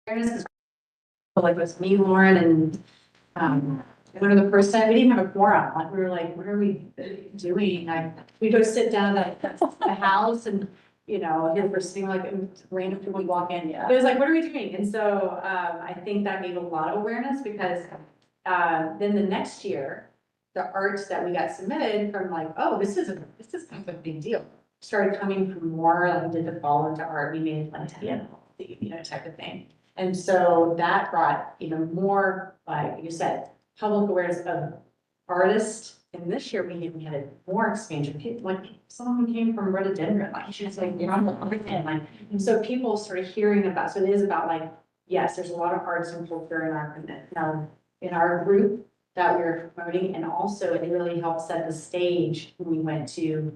awareness, like with me, Lauren, and another person, we didn't have a quorum, like, we were like, what are we doing? We go sit down at the house and, you know, here we're sitting like, and random people walk in, it was like, what are we doing? And so, I think that gave a lot of awareness because, then the next year, the art that we got submitted from like, oh, this is kind of a big deal, started coming from more, like, we did the follow to art, we made it like, you know, type of thing. And so that brought even more, like you said, public awareness of artists. And this year we even had more expansion. Like someone came from Rhododendron, like she was like, like, so people started hearing about, so it is about like, yes, there's a lot of arts and culture in our group that we're promoting. And also it really helped set the stage when we went to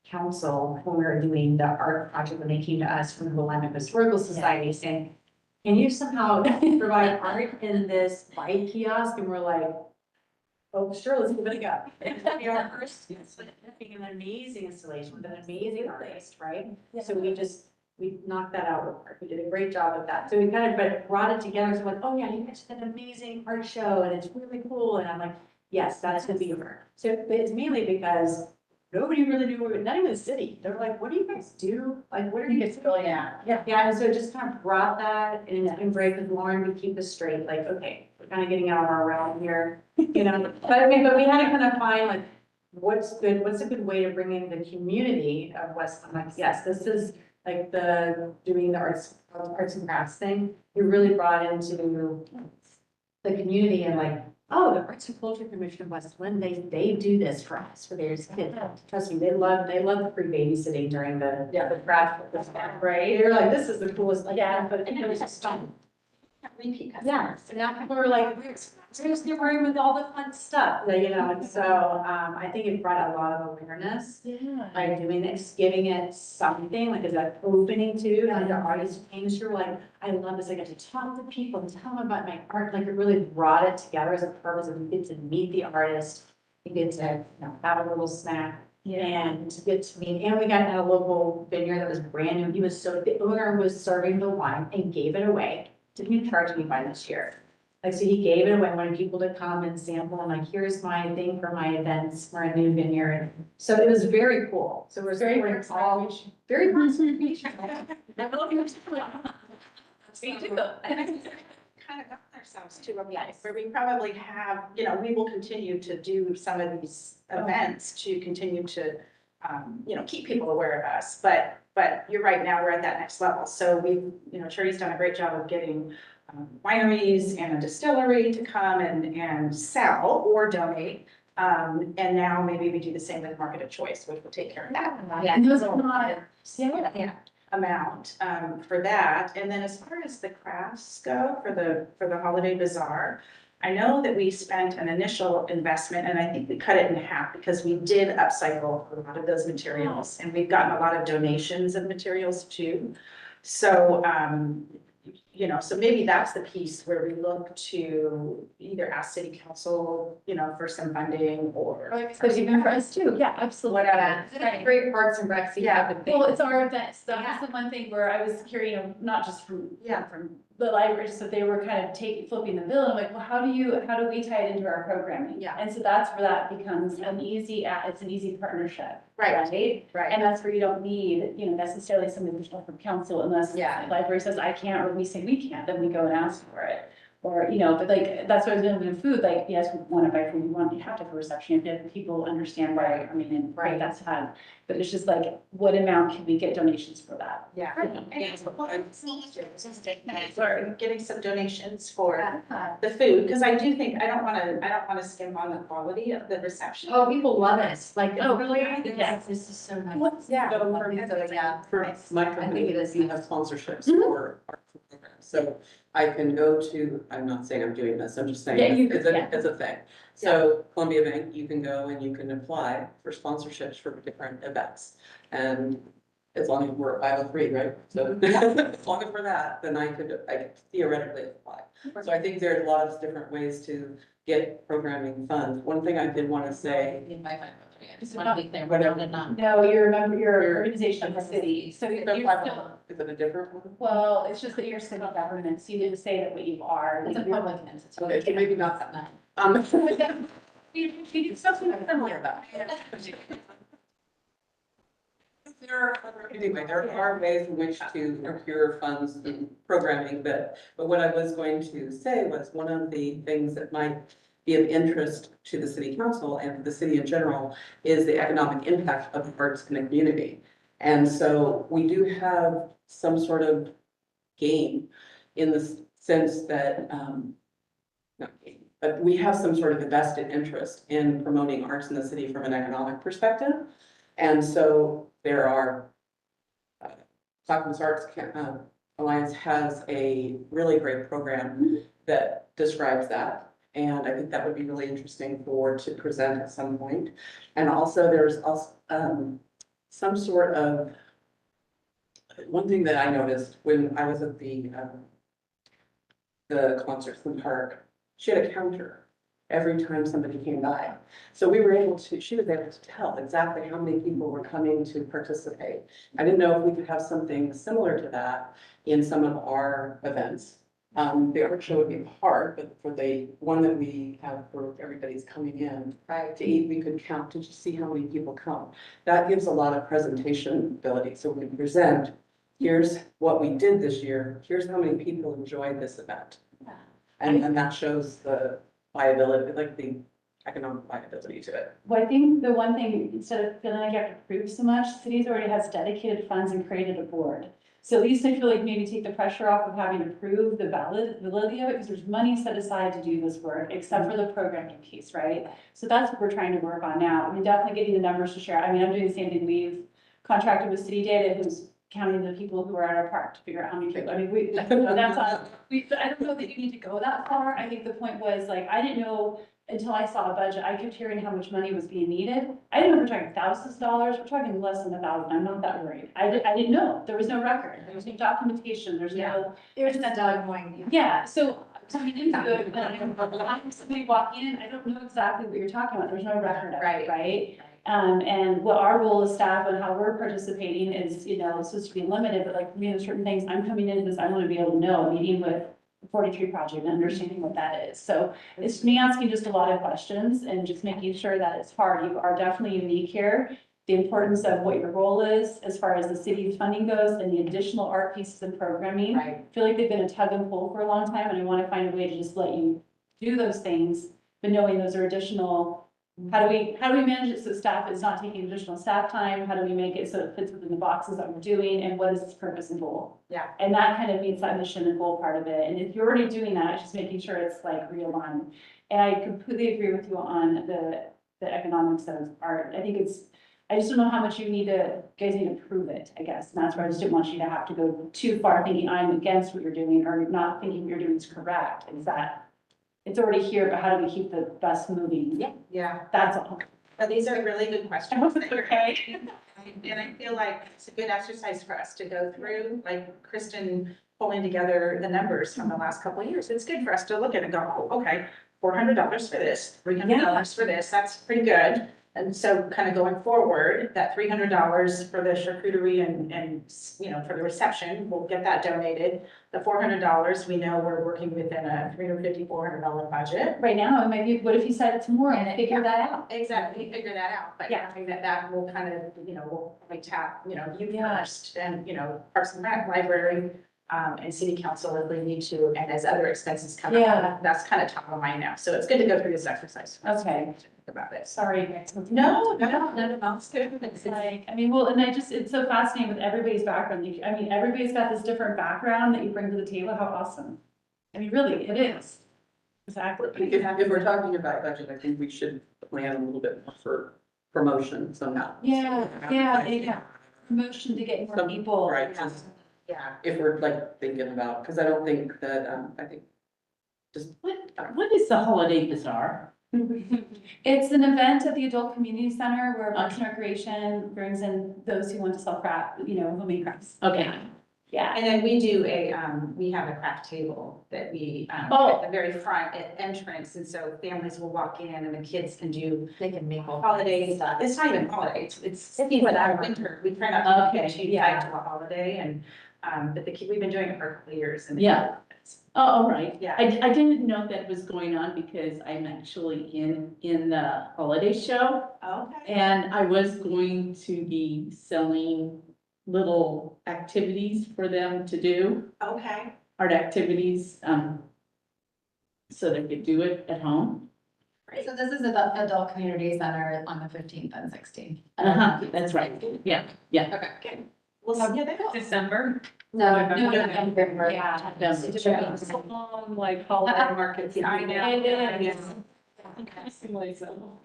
council, when we were doing the art project, when they came to us from the Willamette Historical Society saying, can you somehow provide art in this light kiosk? And we're like, oh, sure, let's give it a go. It'll be our first, being an amazing installation with an amazing artist, right? So we knocked that out of the park. We did a great job of that. So we kind of, but brought it together. So like, oh yeah, you guys did an amazing art show and it's really cool. And I'm like, yes, that's gonna be her. So it's mainly because nobody really knew, not even the city. They were like, what do you guys do? Like, what are you guys doing? Yeah, and so it just kind of brought that, and it's been great with Lauren, we keep this straight, like, okay, we're kind of getting out of our realm here, you know? But I mean, but we had to kind of find like, what's a good way to bring in the community of Westland? Like, yes, this is like doing the arts and crafts thing. We really brought into the community and like, oh, the Arts and Culture Commission of Westland, they do this for us, for their kids. Trust me, they love the free babysitting during the craft, right? They're like, this is the coolest, like, but it was just fun. Yeah, so now people are like, we're seriously worried with all the fun stuff, you know, and so, I think it brought a lot of awareness. By doing this, giving it something, like, is that opening to, and the artists came through, like, I love this, I get to talk to people and tell them about my art, like, it really brought it together as a purpose of you get to meet the artist, you get to, you know, have a little snack. And to get to meet, and we got at a local vineyard that was brand new, the owner was serving the wine and gave it away. Didn't charge me by this year. Like, so he gave it away, wanted people to come and sample, and like, here's my thing for my events for a new vineyard. So it was very cool. So it was very all very conservation. Kind of got ourselves to a place where we probably have, you know, we will continue to do some of these events to continue to, you know, keep people aware of us. But you're right, now we're at that next level. So you know, Charity's done a great job of getting wineries and a distillery to come and sell or donate. And now maybe we do the same with Market of Choice, which will take care of that. Amount for that. And then as far as the crafts go for the holiday bazaar, I know that we spent an initial investment and I think we cut it in half because we did upcycle a lot of those materials and we've gotten a lot of donations of materials too. So you know, so maybe that's the piece where we look to either ask city council, you know, for some funding or. Because even for us too, yeah, absolutely. Whatever. It's great Parks and Recs. Well, it's our events, so that's the one thing where I was hearing, you know, not just from the library, just that they were kind of flipping the bill, and I'm like, well, how do we tie it into our programming? Yeah. And so that's where that becomes it's an easy partnership. Right. And that's where you don't need, you know, necessarily some additional from council unless the library says I can't, or we say we can't, then we go and ask for it. Or, you know, but like, that's what I was doing with food, like, yes, we want to buy food, you have to have a reception, if people understand why, I mean, and that's fun. But it's just like, what amount can we get donations for that? Yeah. Sorry, getting some donations for the food, because I do think, I don't want to skim on the quality of the reception. Oh, people love it. Like, really? Yes, this is so nice. Yeah. For my company, it is we nice. have sponsorships for our programs, so I can go to, I'm not saying I'm doing this, I'm just saying it's a thing. So Columbia Bank, you can go and you can apply for sponsorships for different events. And as long as we're 503, right? So as long as we're that, then I could theoretically apply. So I think there's a lot of different ways to get programming funds. One thing I did want to say, In my mind, I just want to be clear, we're not a non. No, you remember your organization of the city, so you're still, is it a different one? well, it's just that you're city government, so you didn't say that what you are. It's a public entity. Okay, so maybe not that. You do something similar though. Anyway, there are ways in which to procure funds in programming, but what I was going to say was one of the things that might be of interest to the city council and the city in general is the economic impact of the arts in the community. And so we do have some sort of game in the sense that, not game, but we have some sort of a vested interest in promoting arts in the city from an economic perspective. And so there are, Clackamas Arts Alliance has a really great program that describes that. And I think that would be really interesting to present at some point. And also there's also some sort of, one thing that I noticed when I was at the concerts in the park, she had a counter every time somebody came by. So she was able to tell exactly how many people were coming to participate. I didn't know if we could have something similar to that in some of our events. The art show would be hard, but for the one that we have where everybody's coming in to eat, we could count to just see how many people come. That gives a lot of presentation ability. So when we present, here's what we did this year, here's how many people enjoyed this event. And that shows the viability, like the economic viability to it. Well, I think the one thing, instead of feeling like you have to prove so much, cities already has dedicated funds and created a board. So at least I feel like maybe take the pressure off of having to prove the validity of it, because there's money set aside to do this work, except for the programming piece, right? So that's what we're trying to work on now. I mean, definitely getting the numbers to share. I mean, I'm doing the same thing. We've contracted with City Data, who's counting the people who are at our park to figure out how many people. I mean, that's on. I don't know that you need to go that far. I think the point was like, I didn't know until I saw a budget. I kept hearing how much money was being needed. I didn't know we're talking thousands of dollars. We're talking less than 1,000. I'm not that worried. I didn't know. There was no record. There was no documentation. There's no. There's that dog going. Yeah, so coming into it, and I'm somebody walking in, I don't know exactly what you're talking about. There's no record of it, right? And what our role as staff and how we're participating is, you know, it's supposed to be limited, but like for me, there's certain things I'm coming into this, I want to be able to know, meeting with the 43 project and understanding what that is. So it's me asking just a lot of questions and just making sure that it's hard. You are definitely unique here. The importance of what your role is as far as the city's funding goes and the additional art pieces and programming. Right. I feel like they've been a tug and pull for a long time, and I want to find a way to just let you do those things, but knowing those are additional. How do we manage it so staff is not taking additional staff time? How do we make it so it fits within the boxes that we're doing, and what is its purpose and goal? Yeah. And that kind of meets that mission and goal part of it. And if you're already doing that, it's just making sure it's like real on. And I completely agree with you on the economics of art. I just don't know how much you guys need to prove it, I guess. And that's why I just didn't want you to have to go too far thinking I'm against what you're doing or not thinking what you're doing is correct. Is that it's already here, but how do we keep the bus moving? Yeah, That's all. but these are really good I questions. hope it's okay. And I feel like it's a good exercise for us to go through, like Kristen pulling together the numbers from the last couple of years. It's good for us to look at it and go, oh, okay, $400 for this, $300 for this, that's pretty good. And so kind of going forward, that $300 for the charcuterie and, you know, for the reception, we'll get that donated. The $400, we know we're working within a $350, $400 budget. Right now, it might be, what if you said it tomorrow and figure that out? Exactly, figure that out, but Yeah. knowing that will kind of, you know, we'll probably tap, you know, you Yeah. first and, you know, Parks and Rec, library, and city council if we need to, and as other expenses come Yeah. up, that's kind of top of mind now, so it's good to go through this exercise. Okay. Think about it. Sorry. guys. No, it's good. It's like, I mean, well, and it's so fascinating with everybody's background. I mean, everybody's got this different background that you bring to the table. How awesome. I mean, really, it is. Exactly. If we're talking about budget, I think we should plan a little bit more for promotion somehow. Yeah. Promotion to get more Some- people. Right, Yeah. just Yeah, if we're like thinking about, because I don't think that, I think What is the holiday bazaar? It's an event at the Adult Community Center where Parks and Recreation brings in those who want to sell craft, you know, homemade crafts. Okay, Yeah. And then we do we have a craft table that we, Oh. at the very front entrance, and so families will walk in and the kids can do. They can make all. Holiday stuff, it's not even holiday, it's winter, we try not to Okay, get too yeah. tied to a holiday, and, but we've been doing it for a couple of years, and. Yeah. Oh, all right. Yeah. I didn't know that was going on because I'm actually in the holiday show. Okay. And I was going to be selling little activities for them to do, Okay, art activities, so they could do it at home. So this is adult community center on the 15th and 16th. That's right. Yeah, yeah. Okay. we'll see you there. December. No, November. Yeah. November. Like holiday markets. I know. It is.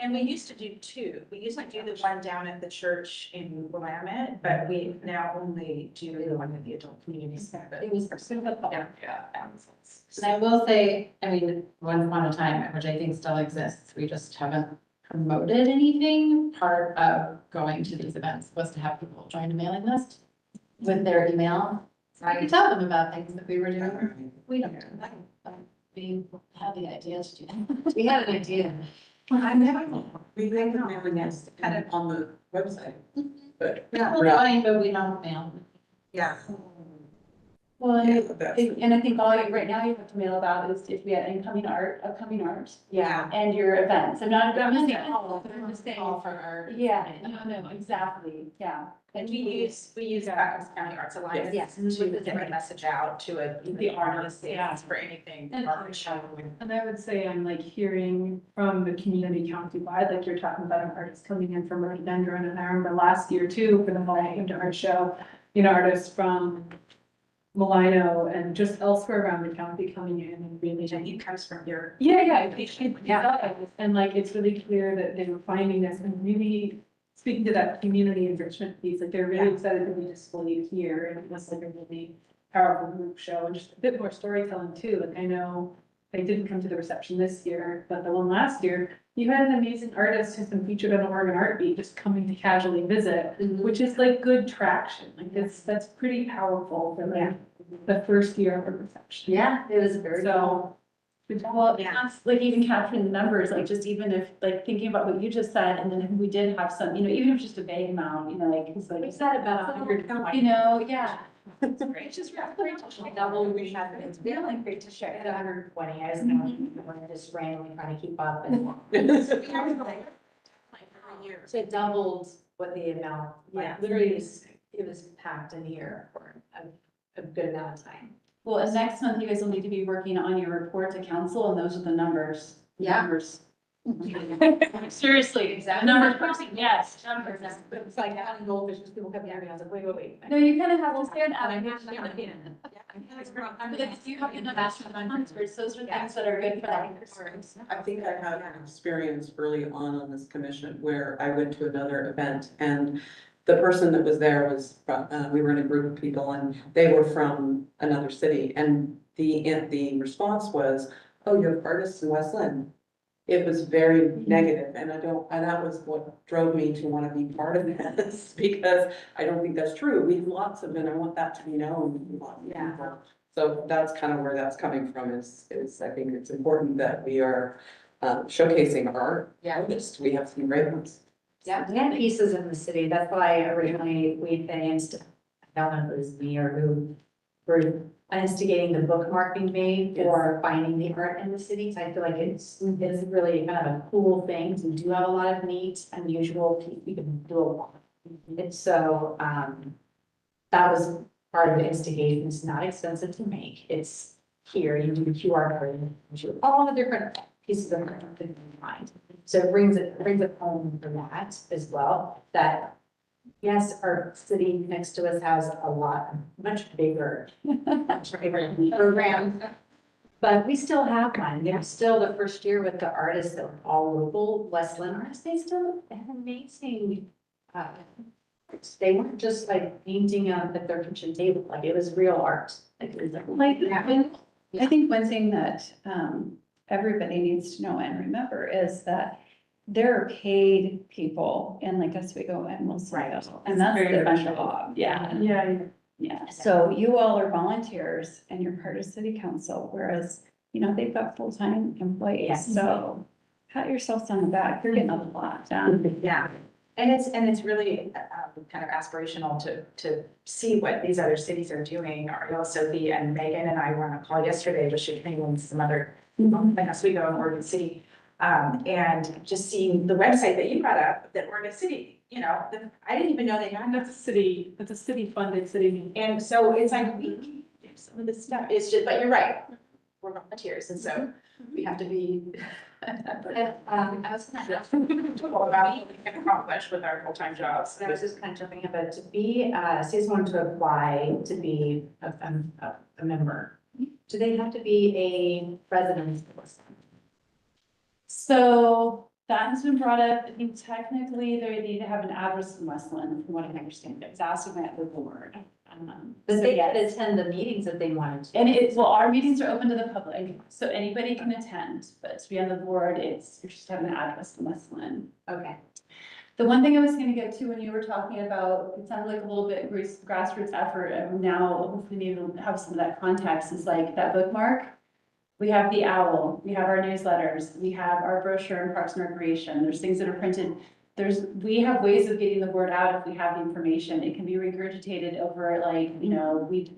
And we used to do two. We used to do the one down at the church in Willamette, but we now only do the one at the adult community center. It was Yeah. And I will say, I mean, once upon a time, which I think still exists, we just haven't promoted anything. Part of going to these events was to have people join a mailing list with their email. So I could tell them about things that we were doing. We don't. We had the idea to do that. We had an idea. I'm never. We think the mailing is kind of on the website, but. We're going, but we don't mail. Yeah. Well, Yeah, that's- and I think all you, right now you have to mail about is if we had incoming art, upcoming art, Yeah. and your events. I'm not, I'm just saying, I'm just saying. All for our. yeah, no, exactly, yeah. And we use Bucks County Arts Alliance. Yes. To get a message out to the artists, yeah. for anything. And- art show. And I would say I'm like hearing from the community countywide, like you're talking about an artist coming in from rhododendron, and I remember last year too, for the Malino Art Show, artists from Malino and just elsewhere around the county coming in and really. He comes from your. Yeah. And like, it's really clear that they were finding this and really speaking to that community enrichment piece, like they're really Yeah. excited to be displayed here, and it was like a really powerful group show and just a bit more storytelling too. Like I know they didn't come to the reception this year, but the one last year, you had an amazing artist who's been featured on the Oregon Art Beat, just coming to casually visit, which is like good traction. Like that's pretty powerful for like the first year of a reception. Yeah, it was very. So. Well, Yeah. it's like even capturing the numbers, like just even if, like thinking about what you just said, and then if we did have some, even if just a vague amount, like, it's like. We said about 100. Yeah. It's great, just great to share. Double, we have, it's really great to share. At 120, I was going to just randomly trying to keep up and. So it doubled what the amount, Yeah. literally it was packed in here for a good amount of time. Well, and next month you guys will need to be working on your report to council, and those are the numbers. Yeah. Numbers. Seriously, Exactly. numbers, yes, numbers. It's like having goldfish, just people kept hearing, I was like, wait. No, you kind of have to stand out. I and have stand that up. in. But if you have enough master numbers, those are things that are good for that report. I think I had an experience early on this commission where I went to another event and the person that was there was, we were in a group of people and they were from another city. And the response was, oh, you have artists in West Lynn. It was very negative, and that was what drove me to want to be part of this, because I don't think that's true. We have lots of, and I want that to be known. Yeah. So that's kind of where that's coming from is I think it's important that we are showcasing our artists. We have some great ones. Yeah, we had pieces in the city, that's why originally we financed, I don't know if it was me or who, were instigating the bookmark being made for finding the art in the city, so I feel like it's really kind of a cool thing, we do have a lot of neat, unusual, we can do a lot. And so, that was part of the instigation, it's not expensive to make, it's here, you do QR code, you do all the different pieces of art that you find. So it brings it home for that as well, that yes, our city next to us has a lot, much bigger program. But we still have one. They're still the first year with the artists that were all local West Lynn artists. They still have amazing, they weren't just like painting at their kitchen table, like it was real art. Like it was like, I think one thing that everybody needs to know and remember is that there are paid people in Lake Oswego and Wilsonville, and that's their job. Yeah. Yeah, Yeah. So you all are volunteers and you're part of city council, whereas, they've got full-time employees, Yes. so pat yourselves on the back, you're getting a lot done. Yeah, and it's really kind of aspirational to see what these other cities are doing. Ariel, Sophie, and Megan and I were on a call yesterday with Chicago and some other, like Oswego and Oregon City. And just seeing the website that you brought up, that Oregon City, I didn't even know they had. That's a city funded city. And so it's like, we can do some of this stuff, it's just, but you're right, we're volunteers, and so we have to be. I was gonna ask, All about what we can accomplish with our full-time jobs. I was just kind of jumping in, but to be, say someone to apply to be a member, do they have to be a resident? So that has been brought up. I think technically they need to have an address in Westland, from what I understand. It was asked of the board. But So they yes. could attend the meetings if they wanted to. And our meetings are open to the public, so anybody can attend, but to be on the board, you're just having an address in Westland. Okay. The one thing I was gonna get to when you were talking about, it sounded like a little bit grassroots effort, and now hopefully need to have some of that context, is like that bookmark. We have the owl, we have our newsletters, we have our brochure in Parks and Recreation, there's things that are printed. We have ways of getting the word out if we have the information. It can be regurgitated over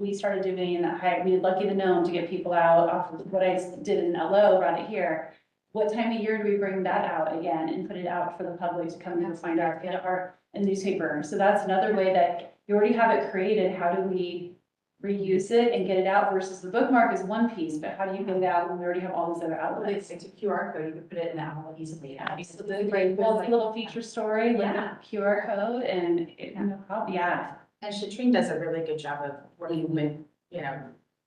we started doing that, we had Lucky the Gnome to get people out off of what I did in LO, brought it here. What time of year do we bring that out again and put it out for the public to come in and find out, get our newspaper? So that's another way that you already have it created. How do we reuse it and get it out versus the bookmark is one piece, but how do you get it out when we already have all these other outlets? It's a QR code, you can put it in that one easily. Absolutely. Well, it's a little feature story, like Yeah. a QR code and no problem, yeah. And Shatrine does a really good job of working with,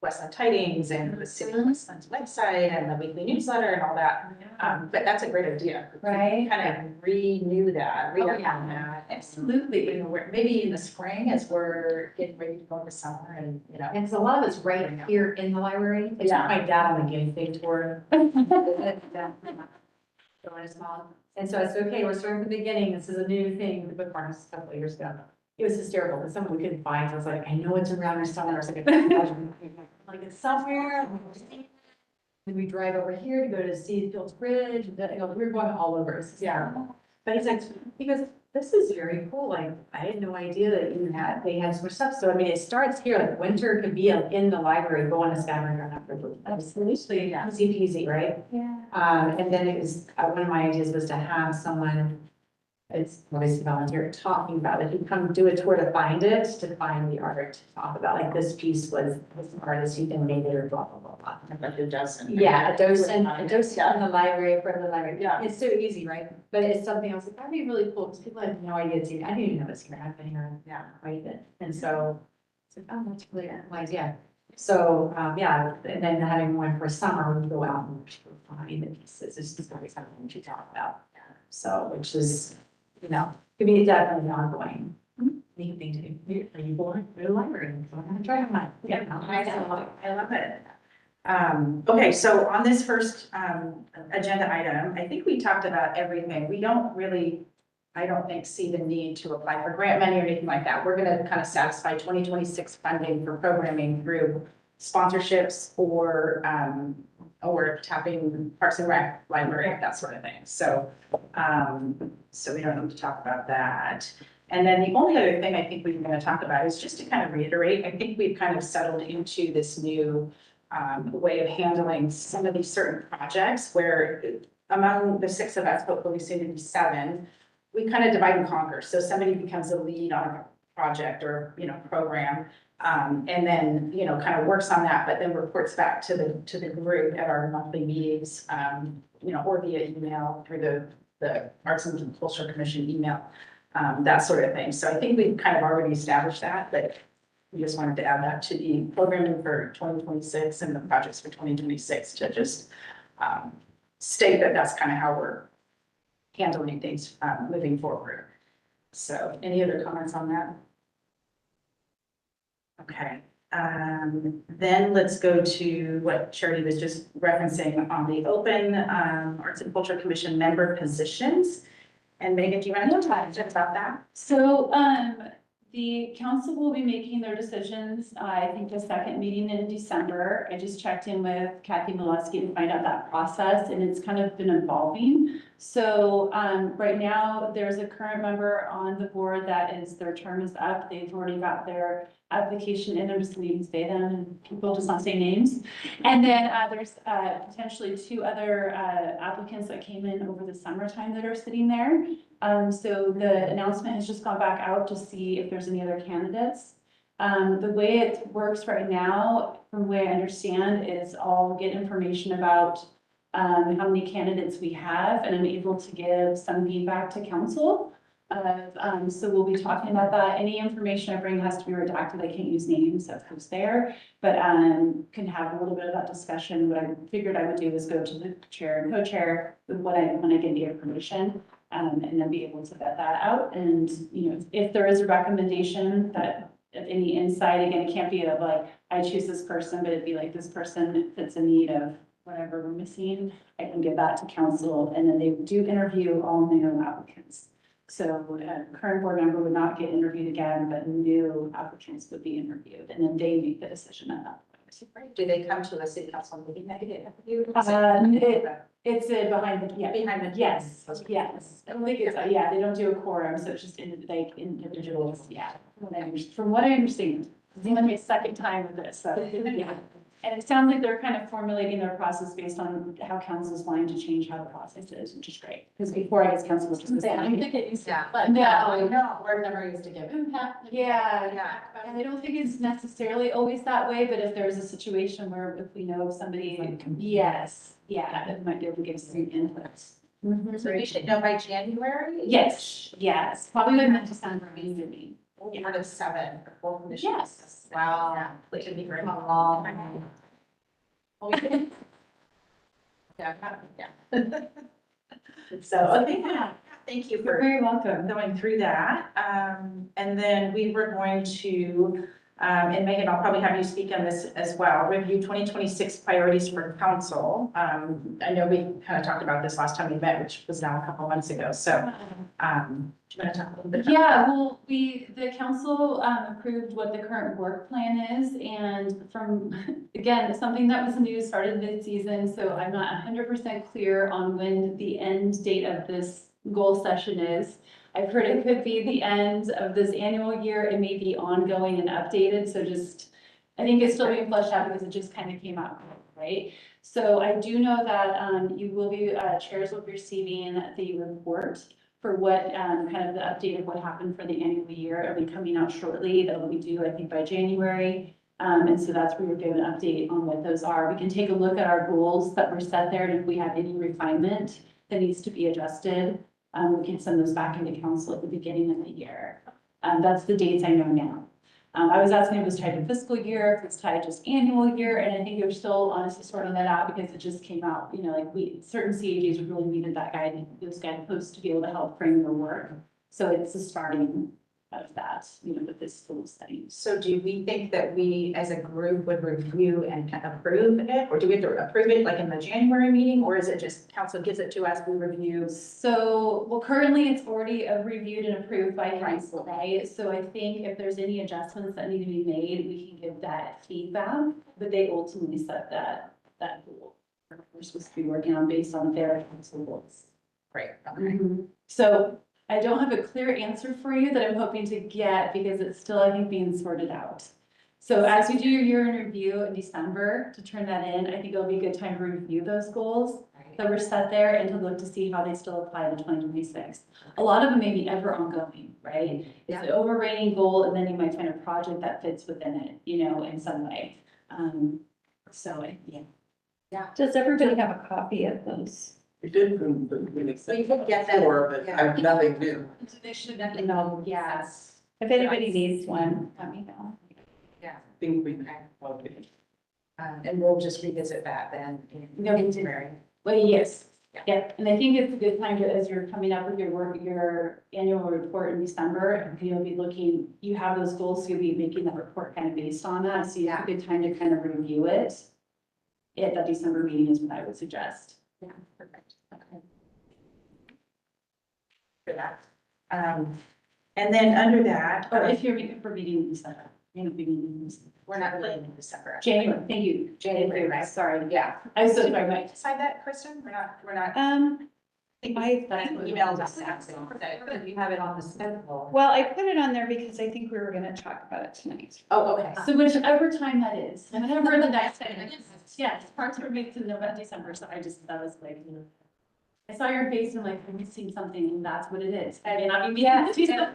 Westland Tidings and the City of Westland's website and the weekly newsletter and all that. But that's a great idea. Right. Kind of renew that, yeah. re-around that. Absolutely. Maybe in the spring as we're getting ready to go into summer and, And because a lot of it's right here in the library. It's Yeah. my dad on the guinea pig tour. Going his mom. And so I said, okay, we're starting from the beginning. This is a new thing, the bookmarks a couple of years ago. It was hysterical, because someone we couldn't find. I was like, I know it's around here somewhere. I was like, it's somewhere. Then we drive over here to go to Seafields Bridge. We're going all over. It's hysterical. But he's like, he goes, this is very cool. Like, I had no idea that they had so much stuff. So I mean, it starts here, like winter could be in the library, go on a scavenger hunt after. Absolutely, yeah. Easy peasy, right? Yeah. And then it was, one of my ideas was to have someone, it's obviously volunteer, talking about it, who'd come do a tour to find it, to find the art, to talk about like this piece was this artist who donated or blah, blah, blah, blah. like a dozen. Yeah, a docent in the library, for the library. Yeah. It's so easy, right? But it's something else, like, that'd be really cool, because people had no idea it's here. I didn't even know it's here. I've been here, Yeah. quite a bit. And so, it's like, oh, that's really a cool idea. So, yeah, and then having one for summer, we go out and find the pieces. It's just always something to talk about. So, which is, could be definitely ongoing. Neat thing to do. Are you bored? Go to the library. Go and try mine. Yeah, I love it. Okay, so on this first, agenda item, I think we talked about everything. We don't really, I don't think, see the need to apply for grant money or anything like that. We're gonna kind of satisfy 2026 funding for programming through sponsorships or tapping Parks and Rec library, that sort of thing. So, so we don't need to talk about that. And then the only other thing I think we're gonna talk about is just to kind of reiterate, I think we've kind of settled into this new way of handling some of these certain projects where among the 6 of us, hopefully soon to be 7, we kind of divide and conquer. So somebody becomes a lead on a project or, program, and then, kind of works on that, but then reports back to the group at our monthly meetings, or via email through the Arts and Culture Commission email, that sort of thing. So I think we've kind of already established that, but we just wanted to add that to the programming for 2026 and the projects for 2026 to just state that that's kind of how we're handling things moving forward. So any other comments on that? Okay, then let's go to what Charity was just referencing on the open Arts and Culture Commission member positions. And Megan, do you want to talk about that? So, The council will be making their decisions, I think the second meeting in December. I just checked in with Kathy Molesky to find out that process, and it's kind of been evolving. So, right now, there's a current member on the board that is, their term is up. They've already got their application in. I'm just gonna even say them, and people just not say names. And then, there's, potentially 2 other, applicants that came in over the summertime that are sitting there. So the announcement has just gone back out to see if there's any other candidates. The way it works right now, from the way I understand, is I'll get information about how many candidates we have, and I'm able to give some feedback to council. So we'll be talking about that. Any information I bring has to be redacted. I can't use names of who's there, but can have a little bit of that discussion. What I figured I would do is go to the chair and co-chair with when I get the information. And then be able to vet that out. And, you know, if there is a recommendation that, of any insight, again, it can't be of like, I choose this person, but it'd be like, this person fits in need of whatever we're missing. I can give that to council, and then they do interview all new applicants. So current board member would not get interviewed again, but new applicants would be interviewed, and then they make the decision at that point. Do they come to a city council meeting that get interviewed? It's behind the, yeah. Behind the. Yes, yes. I don't think it's, yeah, they don't do a quorum, so it's just in, like, individuals, yeah. From what I understand, it's only my second time with this, so, yeah. And it sounds like they're kind of formulating their process based on how council's wanting to change how the process is, which is great. Because before, I guess council was just. I think it used to, Yeah. but No. I know, we're never used to give impact. Yeah, and I don't think it's necessarily always that way, but if there's a situation where if we know of somebody, yes, yeah, that might be able to give us some inputs. So we should know by January? Yes, yes, probably within December, maybe. Part of 7 for full commission. Yes. Wow. Which would be very long. Yeah, yeah. So, okay, thank you You're for very welcome. going through that. And then we were going to, and Megan, I'll probably have you speak on this as well, review 2026 priorities for council. I know we kind of talked about this last time we met, which was now a couple months ago. So, do you want to talk a little bit? Yeah, well, the council approved what the current work plan is, and from, again, something that was new, started mid-season, so I'm not 100% clear on when the end date of this goal session is. I've heard it could be the end of this annual year, it may be ongoing and updated, so just, I think it's still being fleshed out because it just kind of came out, right? So I do know that you will be, chairs will be receiving the report for what, kind of the update of what happened for the annual year. It'll be coming out shortly. That will be due, I think, by January. And so that's where we'll give an update on what those are. We can take a look at our goals that were set there, and if we have any refinement that needs to be adjusted, we can send those back into council at the beginning of the year. That's the dates I know now. I was asking if it was tied to fiscal year, if it's tied just annual year, and I think they're still honestly sorting that out because it just came out, you know, like certain CAGs really needed that those guideposts to be able to help frame the work. So it's the starting of that, you know, with this full study. So do we think that we as a group would review and approve it? Or do we have to approve it like in the January meeting? Or is it just council gives it to us, we review? So, well, currently it's already reviewed and approved by council, right? So I think if there's any adjustments that need to be made, we can give that feedback, but they ultimately set that goal. We're supposed to be working on based on their council goals. Great, okay. So I don't have a clear answer for you that I'm hoping to get because it's still, I think, being sorted out. So as we do your year in review in December to turn that in, I think it'll be a good time to review those goals that were set there and to look to see how they still apply to 2026. A lot of them may be ever ongoing, right? It's an overriding goal, and then you might find a project that fits within it, you know, in some way. Yeah. Does everybody have a copy of those? We did when they said We could get that. before, but I have nothing new. They should definitely know, yes. If anybody needs one, let me know. I think we, okay. And we'll just revisit that then in January. Well, yes, yeah, and I think it's a good time to, as you're coming up with your annual report in December, you'll be looking, you have those goals, so you'll be making that report kind of based on that, so you have a good time to kind of review it. At that December meeting is what I would suggest. Yeah, perfect. Okay. For that. And then under that, Or if you're for meeting in December, we're not playing in December. January, thank you. January, right? Sorry, Yeah. I'm so sorry, Mike. Decide that, Kristen? We're not. I Emailed us that. You have it on the schedule. Well, I put it on there because I think we were gonna talk about it tonight. Oh, okay. So whichever time that is, whenever the next time is, yes, Parks Board meets in November, December, so that was like, I saw your face and like, I'm missing something, and that's what it is. I mean, I'll be meeting in December.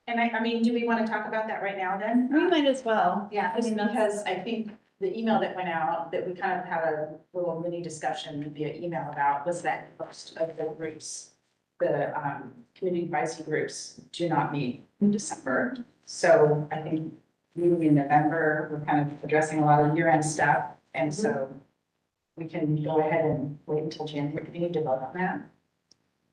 And I mean, do we want to talk about that right now then? We might as well. Yeah, I mean, because I think the email that went out, that we kind of had a little mini discussion via email about, was that most of the groups, the community advisory groups do not meet in December. So I think maybe in November, we're kind of addressing a lot of year-end stuff, and so we can go ahead and wait until January. Do we need to vote on that?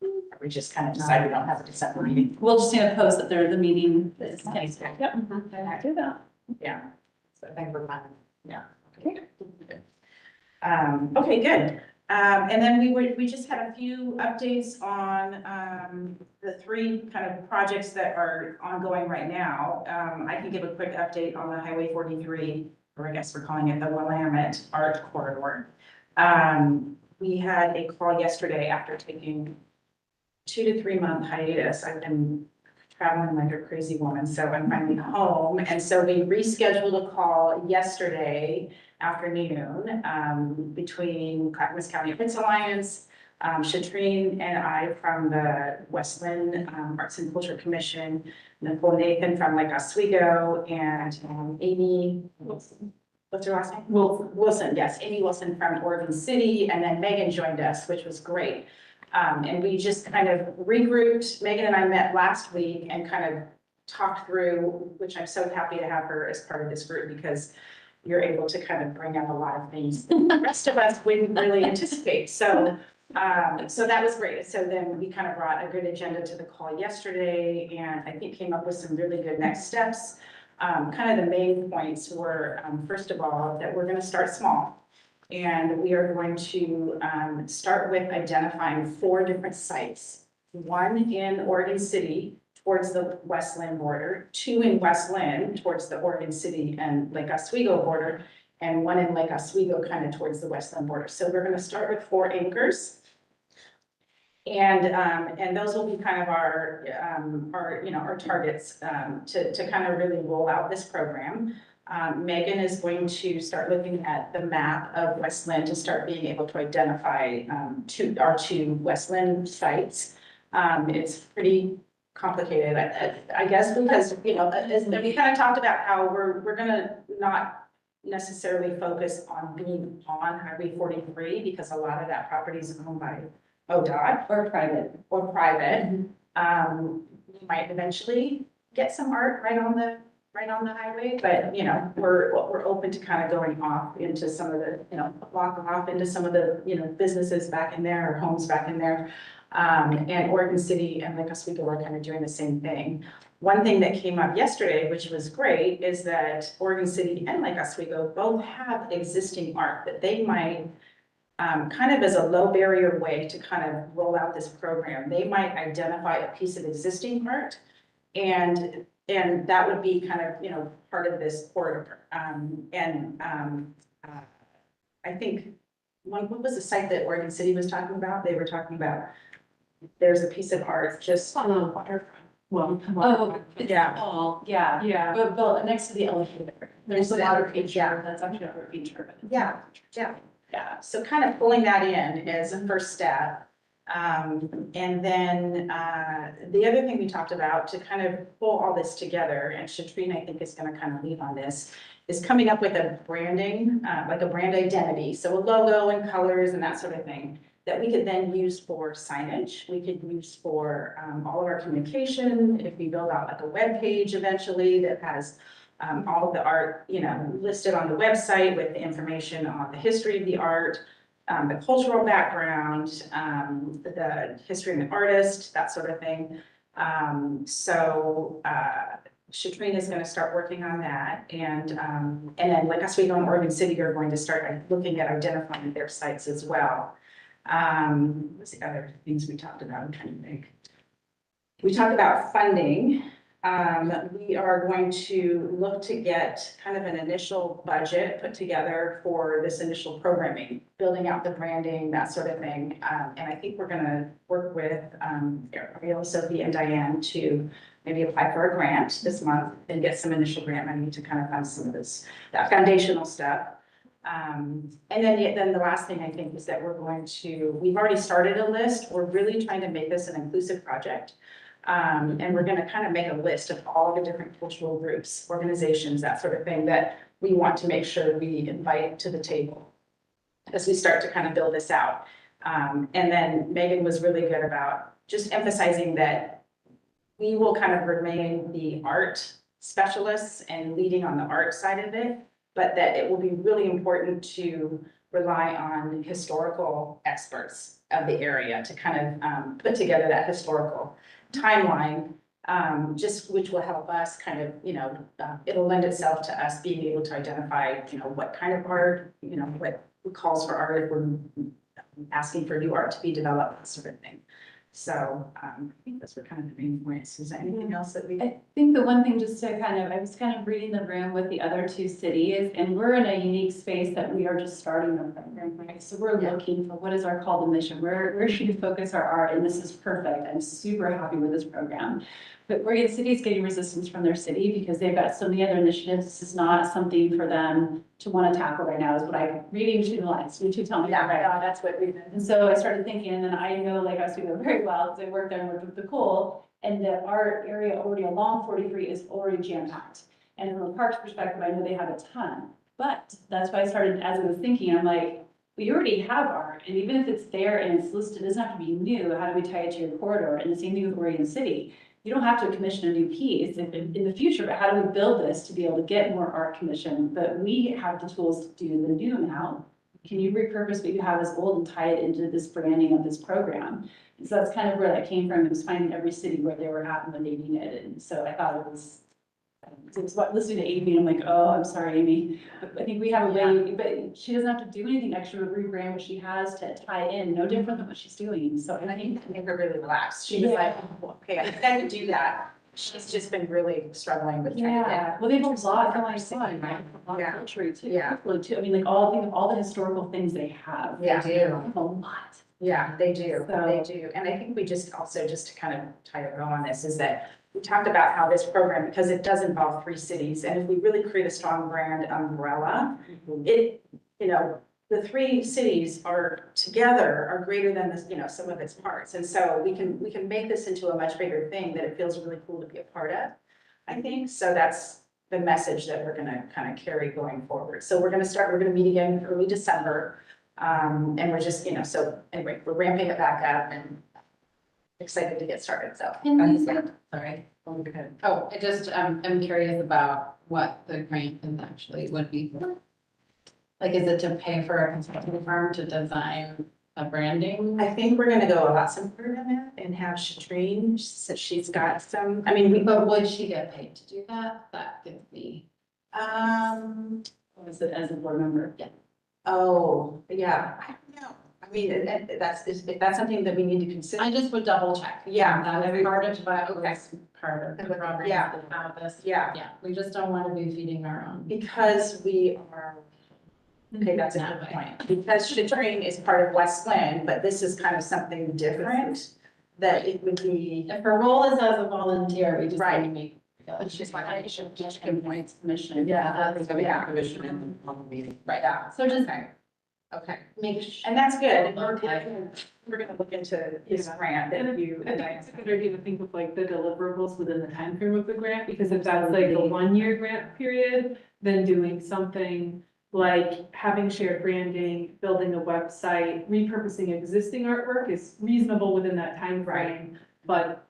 Or we just kind of decide we don't have a December meeting? We'll just need to post that they're the meeting is canceled. Yep. Do that. Yeah. So thank you for that. Okay, good. And then we just had a few updates on, the three kind of projects that are ongoing right now. I can give a quick update on the Highway 43, or I guess we're calling it the Willamette Art Corridor. We had a call yesterday after taking 2 to 3 month hiatus. I've been traveling like a crazy woman, so I'm finally home. And so we rescheduled a call yesterday afternoon between Clackamas County Arts Alliance, Shatrine and I from the Westland Arts and Culture Commission, Nicole Nathan from Lake Oswego, and Amy, what's her last name? Wilson, yes, Amy Wilson from Oregon City, and then Megan joined us, which was great. And we just kind of regrouped. Megan and I met last week and kind of talked through, which I'm so happy to have her as part of this group, because you're able to kind of bring up a lot of things the rest of us wouldn't really anticipate. So, so that was great. So then we kind of brought a good agenda to the call yesterday, and I think came up with some really good next steps. Kind of the main points were, first of all, that we're going to start small. And we are going to start with identifying 4 different sites. 1 in Oregon City towards the Westland border, 2 in Westland towards the Oregon City and Lake Oswego border, and 1 in Lake Oswego kind of towards the Westland border. So we're going to start with 4 anchors. And those will be kind of our targets to kind of really roll out this program. Megan is going to start looking at the map of Westland to start being able to identify our two Westland sites. It's pretty complicated, I guess, because, we kind of talked about how we're gonna not necessarily focus on being on Highway 43, because a lot of that property is owned by ODOT. Or private. We might eventually get some art right on the highway, but, we're open to kind of going off into some of the, block off into some of the, businesses back in there, or homes back in there. And Oregon City and Lake Oswego are kind of doing the same thing. One thing that came up yesterday, which was great, is that Oregon City and Lake Oswego both have existing art that they might, kind of as a low barrier way to kind of roll out this program. They might identify a piece of existing art, and that would be kind of, part of this corridor. I think, what was the site that Oregon City was talking about? They were talking about, there's a piece of art just. Oh, it's Yeah. all, yeah. Yeah. But next to the elevator, there's a water feature, that's actually a water feature. Yeah. So kind of pulling that in as a first step. And then, the other thing we talked about to kind of pull all this together, and Shatrine, I think, is gonna kind of lead on this, is coming up with a branding, like a brand identity. So a logo and colors and that sort of thing that we could then use for signage. We could use for, all of our communication. If we build out like a web page eventually that has, all of the art, listed on the website with the information on the history of the art, the cultural background, the history of the artist, that sort of thing. Shatrine is going to start working on that, and then Lake Oswego and Oregon City are going to start looking at identifying their sites as well. What's the other things we talked about? I'm trying to think. we talked about funding. We are going to look to get kind of an initial budget put together for this initial programming, building out the branding, that sort of thing. And I think we're gonna work with, Ariel, Sophie, and Diane to maybe apply for a grant this month and get some initial grant money to kind of fund some of this, that foundational stuff. And then the last thing I think is that we've already started a list. We're really trying to make this an inclusive project. And we're gonna kind of make a list of all the different cultural groups, organizations, that sort of thing, that we want to make sure we invite to the table as we start to kind of build this out. And then Megan was really good about just emphasizing that we will kind of remain the art specialists and leading on the art side of it, but that it will be really important to rely on historical experts of the area to kind of put together that historical timeline, just which will help us kind of, it'll lend itself to us being able to identify, what kind of art, what calls for art, if we're asking for new art to be developed, that sort of thing. So I think those were kind of the main points. Is there anything else that we? I think the one thing just to I was kind of reading the room with the other two cities, and we're in a unique space that we are just starting the program, right? So we're looking for what is our call to mission, where should we focus our art, and this is perfect. I'm super happy with this program. But Oregon City is getting resistance from their city because they've got so many other initiatives. This is not something for them to want to tackle right now, is what I'm reading between the lines. You two tell me. Yeah, Right. that's what we've been. And so I started thinking, and then I know Lake Oswego very well, because I worked there and worked with the Cole, and the art area already along 43 is already jam-packed. And from a parks perspective, I know they have a ton, but that's why I started, as I was thinking, I'm like, we already have art, and even if it's there and it's listed, it doesn't have to be new, how do we tie it to your corridor? And the same thing with Oregon City. You don't have to commission a new piece in the future, but how do we build this to be able to get more art commissioned? But we have the tools to do the new now. Can you repurpose what you have as old and tie it into this branding of this program? And so that's kind of where that came from. It was finding every city where they were at and when they needed it. And so I thought it was what, listening to Amy, I'm like, oh, I'm sorry, Amy. But I think we have a way, but she doesn't have to do anything extra to rebrand what she has to tie in, no different than what she's doing. So And I think that made her really relaxed. She was like, oh, okay, I can do that. She's just been really struggling with trying to get. Well, they have a lot going Right. on, a lot Yeah. of culture too. Yeah. Too. I mean, like all the historical things they have. Yeah. They have a lot. Yeah, they do, So- they do. And I think we just also, just to kind of tie a bow on this, is that we talked about how this program, because it does involve 3 cities, and if we really create a strong brand umbrella, it, the 3 cities are together are greater than this, some of its parts. And so we can make this into a much bigger thing that it feels really cool to be a part of, I think. So that's the message that we're gonna kind of carry going forward. So we're gonna meet again early December. And we're just, so anyway, we're ramping it back up and excited to get started, so. Sorry. Oh, good. Oh, I just, I'm curious about what the grant is actually would be for. Like, is it to pay for a consulting firm to design a branding? I think we're gonna go a lot simpler than that and have Shatrine, so she's got some, I mean, But would she get paid to do that? That could be. Or is it as a board member? Yeah. Oh, yeah, I don't know. I mean, if that's something that we need to consider. I just would double check. Yeah. That is part of what Okay. was part of the program. Yeah. About this. Yeah, Yeah, we just don't want to be feeding our own. because we are, okay, that's a good point. Because Shatrine is part of West Lynn, but this is kind of something different, that it would be. If her role is as a volunteer, we just want to Right. make. But she's like, I should just Good points, commission. Yeah. So we Yeah. have commission in on the meeting. Right, yeah, So just okay. make. And that's good, and Okay. we're gonna look into this grant And that you. I think it's a good idea to think of like the deliverables within the time frame of the grant, because if that's like a 1-year grant period, then doing something like having shared branding, building a website, repurposing existing artwork is reasonable within that time frame. But,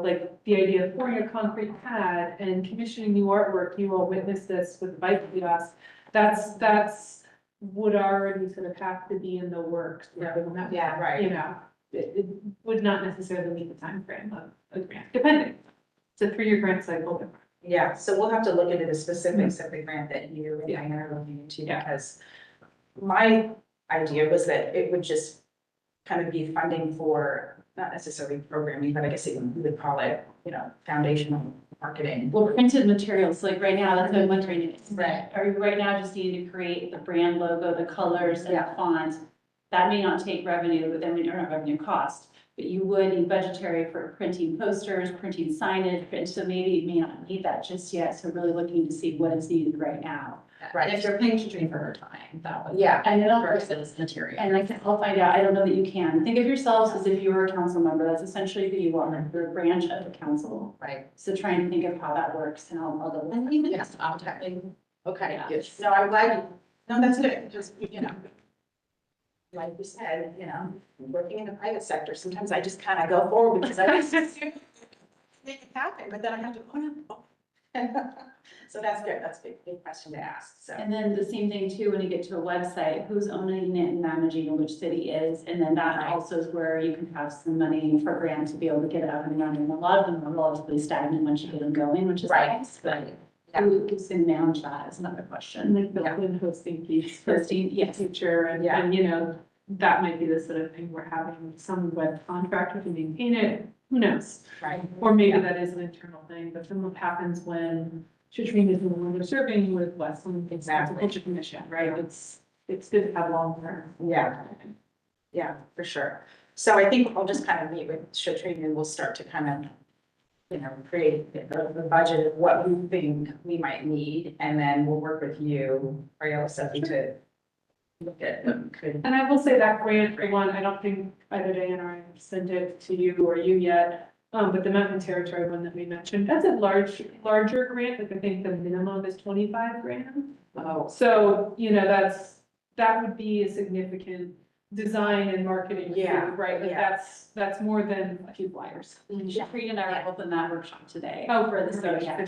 like the idea of pouring a concrete pad and commissioning new artwork, you all witnessed this with the bike kiosk. That's would already sort of have to be in the works rather than that. Yeah, right. It would not necessarily meet the timeframe of a grant, depending. It's a 3-year grant cycle. Yeah, so we'll have to look into the specifics of the grant that you and Diana are looking into, Yeah. because my idea was that it would just kind of be funding for, not necessarily programming, but I guess we would call it, foundational marketing. Well, printed materials, like right now, that's what I'm wondering, Right. are you right now just needing to create the brand logo, the colors and the font? That may not take revenue, but then we don't have revenue cost, but you would need budgetary for printing posters, printing signage, so maybe you may not need that just yet, so really looking to see what is needed right now. And if you're paying Shadreen for her time, that would. Yeah. And then Versus material. and I'll find out, I don't know that you can, think of yourselves as if you were a council member, that's essentially who you are, you're a branch of the council. Right. So try and think of how that works, and I'll double. And even if I'm technically, Okay, Yeah. good. No, I'm glad you, no, that's good, because, like you said, working in the private sector, sometimes I just kind of go forward because I just make it happen, but then I have to, so that's good, that's a big question to ask, so. And then the same thing too, when you get to a website, who's owning it and managing and which city is, and then that also is where you can have some money for grant to be able to get it up and running. A lot of them are relatively stagnant once you get them going, which is Right. nice, but who's in manage that is another question. Like built-in hosting fees for Hosting, yes. future, and, Yeah. and that might be the sort of thing we're having some web contractor to maintain it, who knows? Right. Or maybe that is an internal thing, but then what happens when Shatreen is no longer serving with Westland Exactly. Culture Commission, right? It's good to have long-term. Yeah. Yeah, for sure. So I think I'll just kind of meet with Shatreen and we'll start to kind of, create the budget of what we think we might need, and then we'll work with you, Ariella, Sophie, to look at what could. And I will say that grant, for one, I don't think either Diana or I have sent it to you or you yet. But the Mountain Territory one that we mentioned, that's a larger grant, like I think the minimum is 25 grand. Oh. So, that would be a significant design and marketing. Yeah, fee, right? Like yeah. that's more than a few flyers. Shatreen and I are both in that workshop today. Oh, For the study. Okay.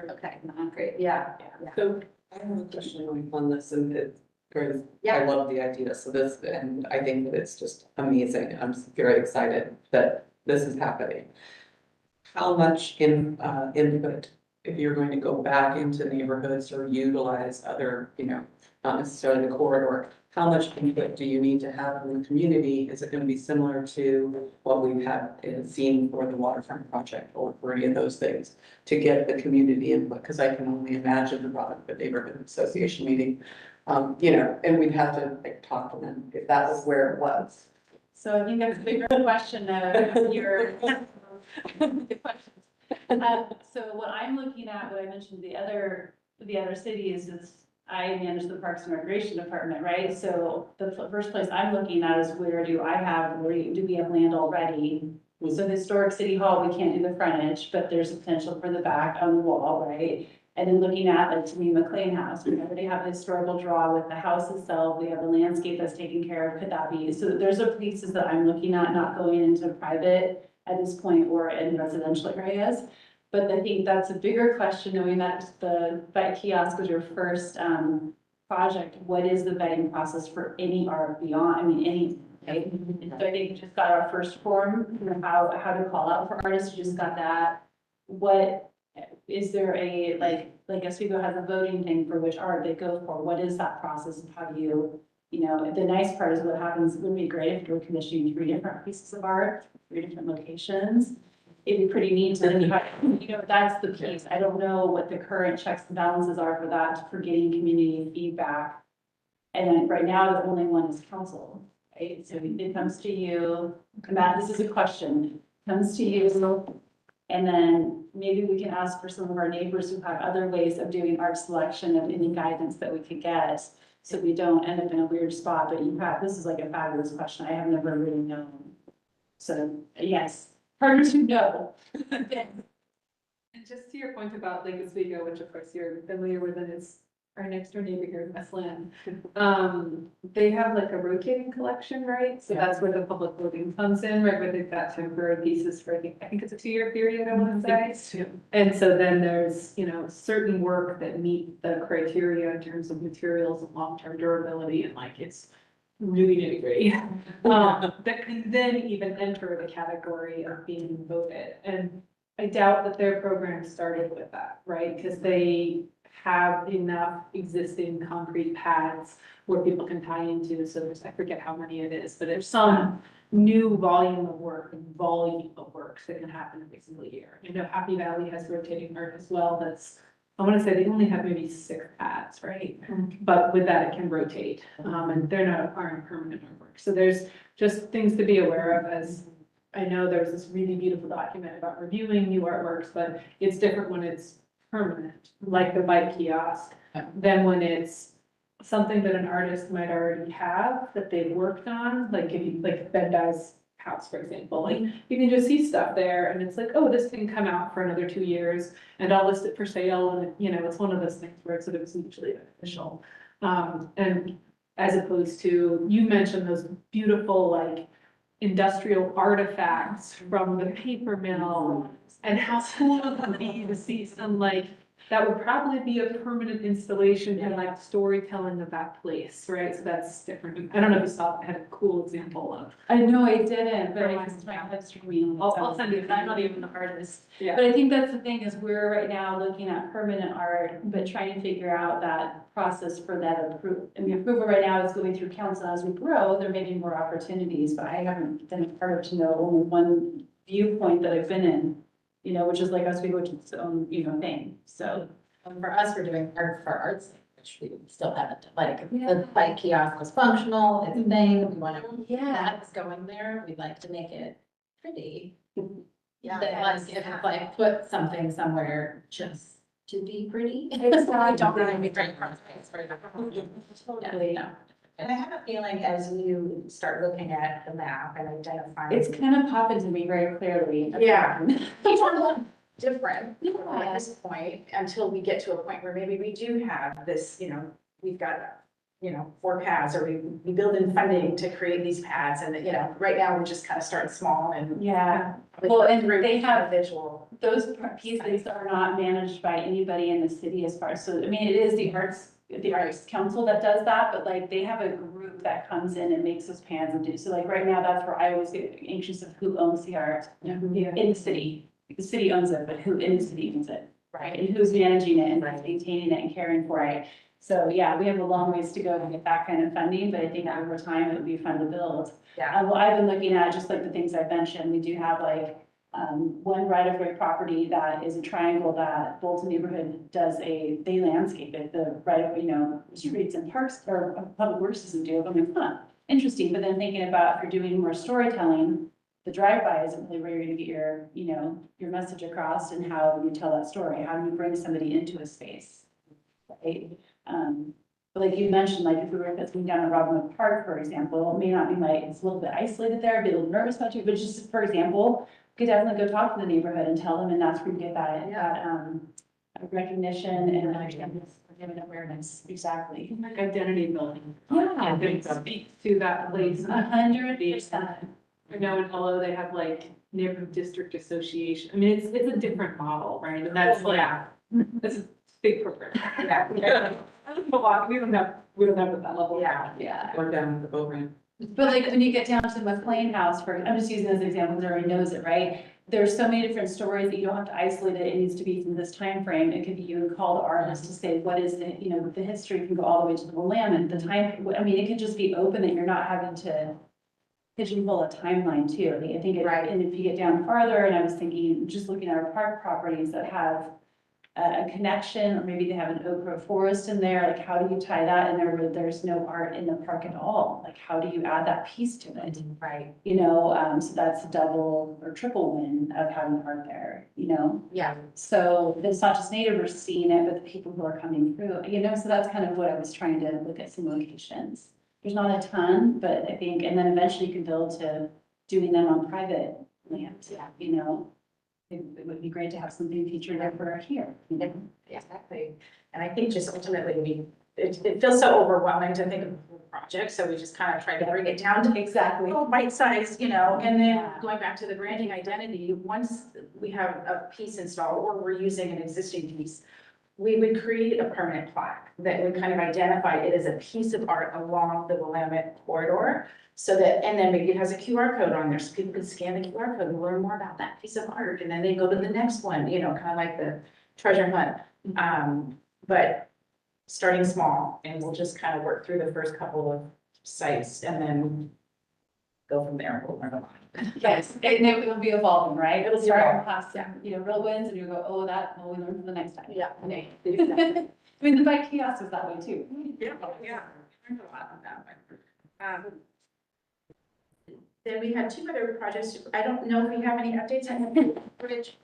okay, great, yeah. So I have a question on this, and it's, because I love the idea, so this, and I think that it's just amazing, I'm very excited that this is happening. How much input, if you're going to go back into neighborhoods or utilize other, not necessarily the corridor, how much input do you need to have from the community? Is it gonna be similar to what we've had seen for the waterfront project or for any of those things? To get the community input, because I can only imagine the Rutherford Neighborhood Association meeting, and we'd have to talk to them if that was where it was. So I think that's a bigger question of your. Good questions. So what I'm looking at, what I mentioned, the other cities is I manage the Parks and Recreation Department, right? So the first place I'm looking at is where do we have land already? So historic City Hall, we can't do the frontage, but there's a potential for the back on the wall, right? And then looking at like to me McLean House, we already have a historical draw with the house itself, we have the landscape that's taken care of, could that be? So there's a pieces that I'm looking at, not going into private at this point or in residential areas. But I think that's a bigger question, knowing that the vet kiosk was your first project. What is the vetting process for any art beyond, any, right? So I think we just got our first form, how to call out for artists, we just got that. What, is there a, like Oswego has a voting thing for which art they go for? What is that process and how do you, the nice part is what happens, it would be great if you were commissioning 3 different pieces of art, 3 different locations. It'd be pretty neat to, that's the piece. I don't know what the current checks and balances are for that, for getting community feedback. And then right now, the only one is council, right? So it comes to you, Matt, this is a question, comes to you. And then maybe we can ask for some of our neighbors who have other ways of doing art selection of any guidance that we could get. So we don't end up in a weird spot, but this is like a fabulous question. I have never really known. So yes. Harder to know. And just to your point about Lake Oswego, which of course you're familiar with, and it's our next door neighbor here in Westland. They have like a rotating collection, right? So that's where the public building comes in, right, where they've got temporary pieces for, I think it's a 2-year period, I want to say. And so then there's, certain work that meet the criteria in terms of materials and long-term durability, and like it's really nitty-gritty. That can then even enter the category of being voted. And I doubt that their program started with that, right? Because they have enough existing concrete pads where people can tie into, so there's, I forget how many it is, but there's some new volume of work that can happen every single year. I know Happy Valley has rotating art as well, that's, I wanna say they only have maybe 6 pads, right? But with that, it can rotate, and they're not aren't permanent artwork, so there's just things to be aware of. As I know there's this really beautiful document about reviewing new artworks, but it's different when it's permanent, like the bike kiosk, than when it's something that an artist might already have that they've worked on, like if you, like Ben Dye's house, for example, like you can just see stuff there and it's like, oh, this can come out for another 2 years and I'll list it for sale, and you know, it's one of those things where it's sort of mutually beneficial. And as opposed to, you mentioned those beautiful like industrial artifacts from the paper mill, and how cool it would be to see some like, that would probably be a permanent installation and like storytelling of that place, right? So that's different. I don't know if you saw, I had a cool example of. I know I didn't, but I just might have streaming. I'll send you, because I'm not even the artist. Yeah. But I think that's the thing is we're right now looking at permanent art, but trying to figure out that process for that approval. And the approval right now is going through council. As we grow, there may be more opportunities, but I haven't been a part of to know only one viewpoint that I've been in, you know, which is like as we go to its own, you know, thing. So. For us, we're doing art for art's sake, which we still haven't, like, the bike kiosk was functional, it's a thing, we want to, that's going there, we'd like to make it pretty. Yeah. That like, if it's like, put something somewhere just to be pretty. Exactly. Don't really be great for space for the. Totally. No. And I have a feeling as you start looking at the map and identifying. It's kind of popping to me very clearly. Yeah. Different Yeah. at this point, until we get to a point where maybe we do have this, you know, we've got, you know, 4 pads, or we build in funding to create these pads, and, you know, right now we're just kind of starting small and. Yeah, well, and through they have visual. those pieces are not managed by anybody in the city as far, so, I mean, it is the arts council that does that, but like, they have a group that comes in and makes those plans and do, so like, right now, that's where I always get anxious of who owns the art in the city. The city owns it, but who in the city owns it, right? And who's managing it and maintaining it and caring for it. So, yeah, we have a long ways to go to get that kind of funding, but I think over time, it would be fun to build. Yeah. Well, I've been looking at just like the things I mentioned, we do have like, one right-of-way property that is a triangle that Bolton neighborhood does they landscape it, the right, you know, streets and parks, or public works doesn't do it, I mean, interesting, but then thinking about if you're doing more storytelling, the drive-by isn't really where you're gonna get your, you know, your message across and how you tell that story, how do you bring somebody into a space, right? But like you mentioned, like if we were going down to Robinwood Park, for example, it may not be like, it's a little bit isolated there, be a little nervous about it, but just for example, could definitely go talk to the neighborhood and tell them, and that's where you get that, recognition and Giving awareness. exactly. Like identity building. Yeah. And they speak to that place. 100%. I know in Hello, they have like neighborhood district association. I mean, it's a different model, right? And that's like, that's a big program. Yeah. We don't have at that level. Yeah. Or down the boat ramp. But like when you get down to McLean House, I'm just using this example because everybody knows it, right? There's so many different stories that you don't have to isolate it. It needs to be from this time frame. It could be you would call the artist to say, what is the, you know, the history can go all the way to the Willamette, the time, I mean, it could just be open that you're not having to pigeonhole a timeline too. I think, and if you get down farther, and I was thinking, just looking at our park properties that have a connection, or maybe they have an oak grove forest in there, like how do you tie that in there where there's no art in the park at all? Like how do you add that piece to it? Right, You know, so that's a double or triple win of having art there, you know? yeah. So it's not just neighbors seeing it, but the people who are coming through, you know, so that's kind of what I was trying to look at some locations. There's not a ton, but I think, and then eventually you can build to doing them on private land, you know? It would be great to have something featured over here, you know? Exactly. And I think just ultimately it feels so overwhelming to think of a whole project, so we just kind of try to bring it down to Exactly. little bite size, you know, and then Yeah. going back to the branding identity, once we have a piece installed or we're using an existing piece, we would create a permanent plaque that would kind of identify it as a piece of art along the Willamette corridor. So that, and then maybe it has a QR code on there, so people can scan the QR code and learn more about that piece of art, and then they go to the next one, you know, kind of like the treasure hunt. but starting small, and we'll just kind of work through the first couple of sites and then go from there. We'll learn a lot. Yes, and it will be evolving, right? It'll be start evolving, with class, you know, real wins, and you go, oh, that, well, we learn for the next time. Yeah. Okay. I mean, the bike kiosk is that way too. Yeah, yeah, I learned a lot on that one. Then we had two other projects. I don't know if we have any updates on the bridge.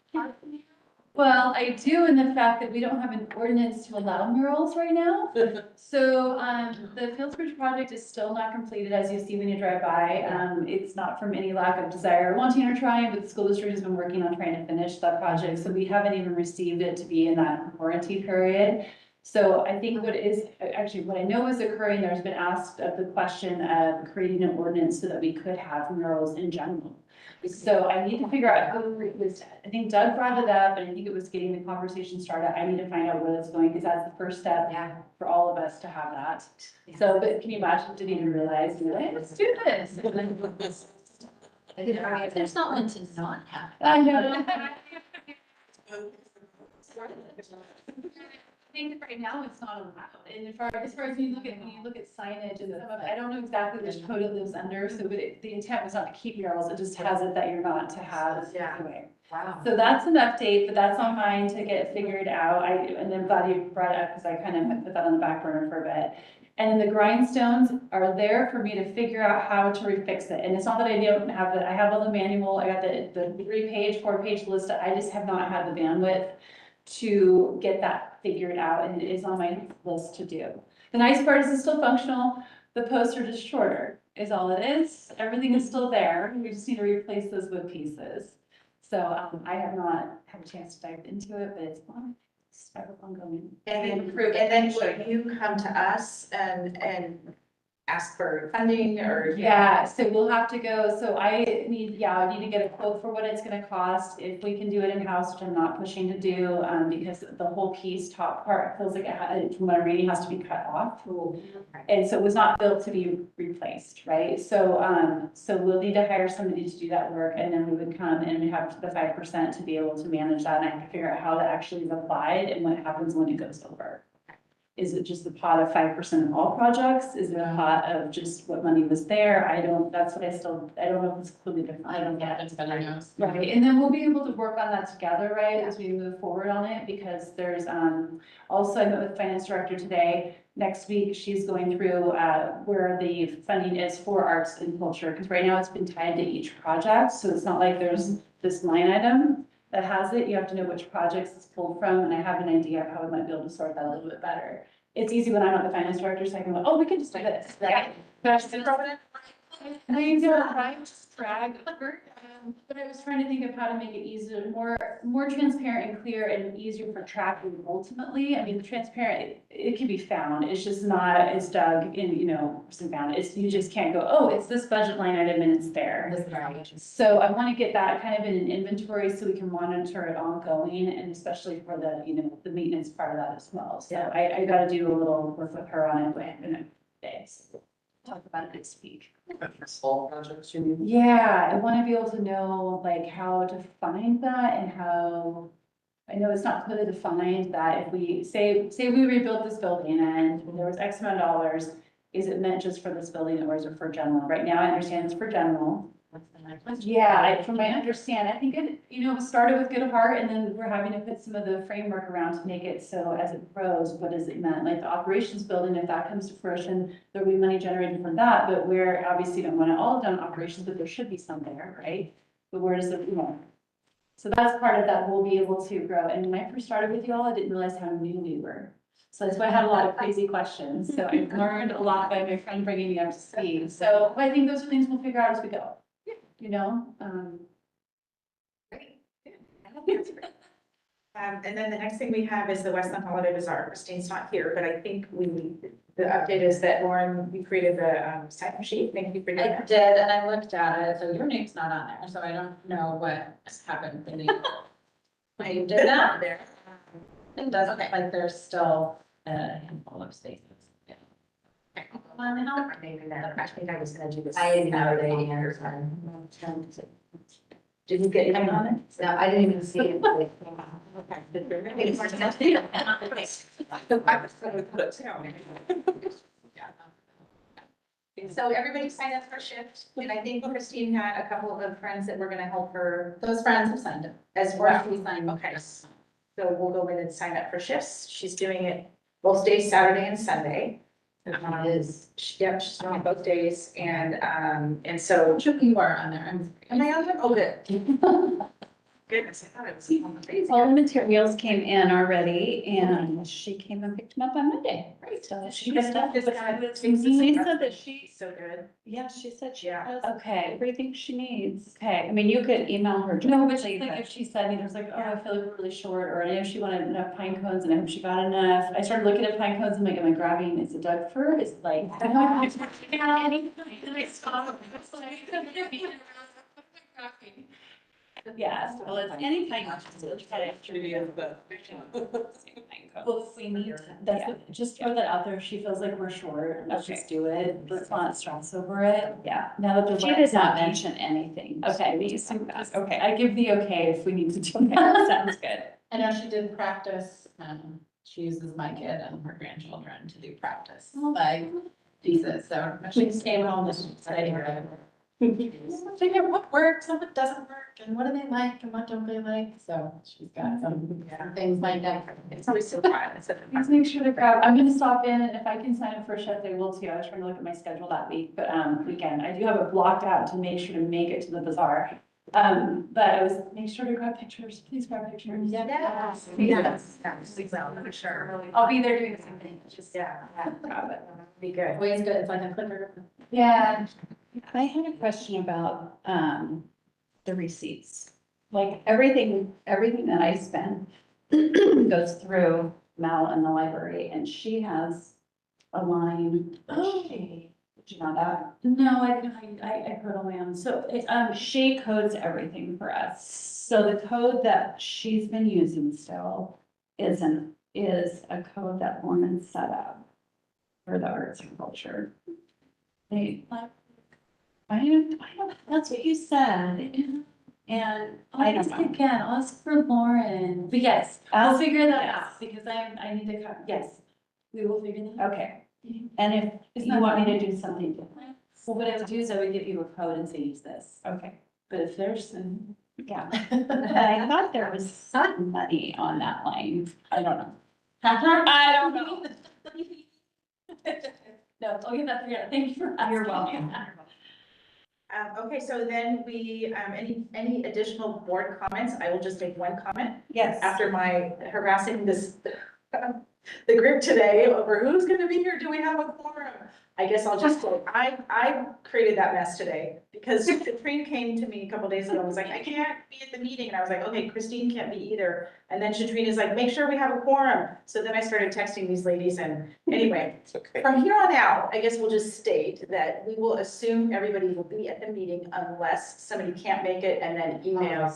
Well, I do in the fact that we don't have an ordinance to allow murals right now. So, the Fieldsbridge project is still not completed, as you see when you drive by. It's not from any lack of desire, wanting or trying, but the school district has been working on trying to finish that project. So we haven't even received it to be in that warranty period. So I think what is, actually, what I know is occurring, there's been asked of the question of creating an ordinance so that we could have murals in general. So I need to figure out who it was, I think Doug brought it up, and I think it was getting the conversation started. I need to find out where that's going, because that's the first step for all of us to have that. So, but can you imagine, didn't even realize, you're like, let's do this. There's not one to not have. I know. I think right now it's not allowed, and as far as when you look at signage and stuff, I don't know exactly which code it lives under, so, but the intent was not to keep murals, it just has it that you're not to have anyway. Wow. So that's an update, but that's on mine to get figured out, and I'm glad you brought it up, because I kind of had put that on the back burner for a bit. And the grindstones are there for me to figure out how to refix it, and it's not that I don't have it, I have all the manual, I got the 3-page, 4-page list, I just have not had the bandwidth to get that figured out, and it is on my list to do. The nice part is it's still functional, the posts are just shorter, is all it is. Everything is still there, we just need to replace those wood pieces. So, I have not had a chance to dive into it, but it's on, ongoing. And then will you come to us and ask for funding or? Yeah, so we'll have to go, so I need to get a quote for what it's gonna cost, if we can do it in-house, which I'm not pushing to do, because the whole piece, top part, feels like it had, from what I'm reading, has to be cut off. And so it was not built to be replaced, right? So, so we'll need to hire somebody to do that work, and then we would come and we have the 5% to be able to manage that, and I have to figure out how that actually is applied and what happens when it goes over. Is it just the pot of 5% of all projects? Is it a pot of just what money was there? That's what I don't know if it's clearly defined. I don't get it. Right, and then we'll be able to work on that together, right, as we move forward on it, because there's, also I met with the finance director today. Next week, she's going through, where the funding is for arts and culture, because right now it's been tied to each project, so it's not like there's this line item that has it. You have to know which projects it's pulled from, and I have an idea of how we might be able to sort that a little bit better. It's easy when I'm not the finance director, so I can go, oh, we can just do this, right? I know, right, just drag over. But I was trying to think of how to make it easier, more transparent and clear and easier for tracking ultimately. I mean, the transparent, it can be found, it's just not as Doug in, found. It's, you just can't go, oh, it's this budget line item and it's there. So I want to get that kind of in an inventory so we can monitor it ongoing, and especially for the, the maintenance part of that as well. So I got to do a little work with her on it in a few days. Talk about it next week. Small projects, you mean? Yeah, I want to be able to know like how to find that, and how, I know it's not clearly defined that if we say we rebuilt this building and there was X amount of dollars, is it meant just for this building or is it for general? Right now, I understand it's for general. Yeah, from my understanding, I think it started with good heart, and then we're having to put some of the framework around to make it so as it grows, what does it mean? Like the operations building, if that comes to fruition, there'll be money generated from that, but we're obviously don't want it all done operations, but there should be some there, right? But where does it, so that's part of that, we'll be able to grow. And when I first started with y'all, I didn't realize how new we were. So that's why I had a lot of crazy questions. So I learned a lot by my friend bringing me up to speed. So I think those are things we'll figure out as we go. And then the next thing we have is the Westland Holiday Bazaar. Christine's not here, but I think the update is that Lauren, you created the sign-up sheet. Thank you for doing I that. did, and I looked at it, so your name's not on there, so I don't know what happened. I did that there. It does look like there's still a handful of spaces. Okay. Maybe that, I think I was gonna do this. I didn't know they Did you get anything on it? No, I didn't even see it. So everybody signed up for shift, and I think Christine had a couple of friends that were gonna help her Those friends have signed up. as well. We signed. Okay, so we'll go in and sign up for shifts. She's doing it both days, Saturday and Sunday. It is. Yep, she's doing it both days, and so. You are on there. Am I on there? Oh, good. Goodness, I thought it was on the face. All the materials came in already and she came and picked them up on Monday. Right. So she was done. This guy She said that she, So good. yeah, she said she Yeah. has everything she needs. Okay, I mean, you could email her. No, but directly, she's like, if she said, me, there's like, oh, I feel like we're really short, or I know she wanted enough pine cones, and I hope she got enough. I started looking at pine cones, I'm like, am I grabbing, is it Doug fir? Is it like? Yeah, well, it's any pine cones. Well, if we need, that's, what- just throw that out there, if she feels like we're short, let's just do it, let's not stress over it. Yeah, Now that the. she did not mention anything. Okay. to me, so that's- Okay, I give the okay if we need to do okay, that. sounds good. I know she did practice, she uses my kid and her grandchildren to do practice, like pieces, so she just came home and studying her. Figure out what works and what doesn't work, and what do they like and what don't they like, so she's got some things lined up. It's always so fun. It's Please make sure to grab, I'm gonna stop in, and if I can sign up for a shift, I will too. I was trying to look at my schedule that week, but, weekend, I do have it blocked out to make sure to make it to the bazaar. But I was, make sure to grab pictures, please grab pictures. Yes. Yes. For sure. I'll be there doing the same thing, it's just. Yeah, Grab it. be good. Always good, it's like a clicker. Yeah, I had a question about, the receipts. Like, everything that I spend goes through Mel in the library, and she has a line. Did you know that? no, I heard a lamb, so, She codes everything for us. So the code that she's been using still is a code that Norman set up for the arts and culture. They, that's what you said. And I don't know. Again, I'll ask for Lauren, but yes, I'll figure that yes. out, because I need to, yes, we will figure that out. Okay, and if It's you not want me fun. to do something different, Well, what I would do is I would give you a code and say use this, okay, but if there's some. yeah. I thought there was some money on that line. I don't know. I don't know. No, I'll get that figured out, thank you for asking. You're welcome. Okay, so then we, any additional board comments? I will just make one comment. Yes. After my harassing the group today over who's gonna be here, do we have a quorum? I guess I'll just say, I created that mess today because Katrine came to me a couple days ago and was like, I can't be at the meeting. And I was like, okay, Christine can't be either. And then Katrine is like, make sure we have a quorum. So then I started texting these ladies, and anyway, from here on out, I guess we'll just state that we will assume everybody will be at the meeting unless somebody can't make it, and then email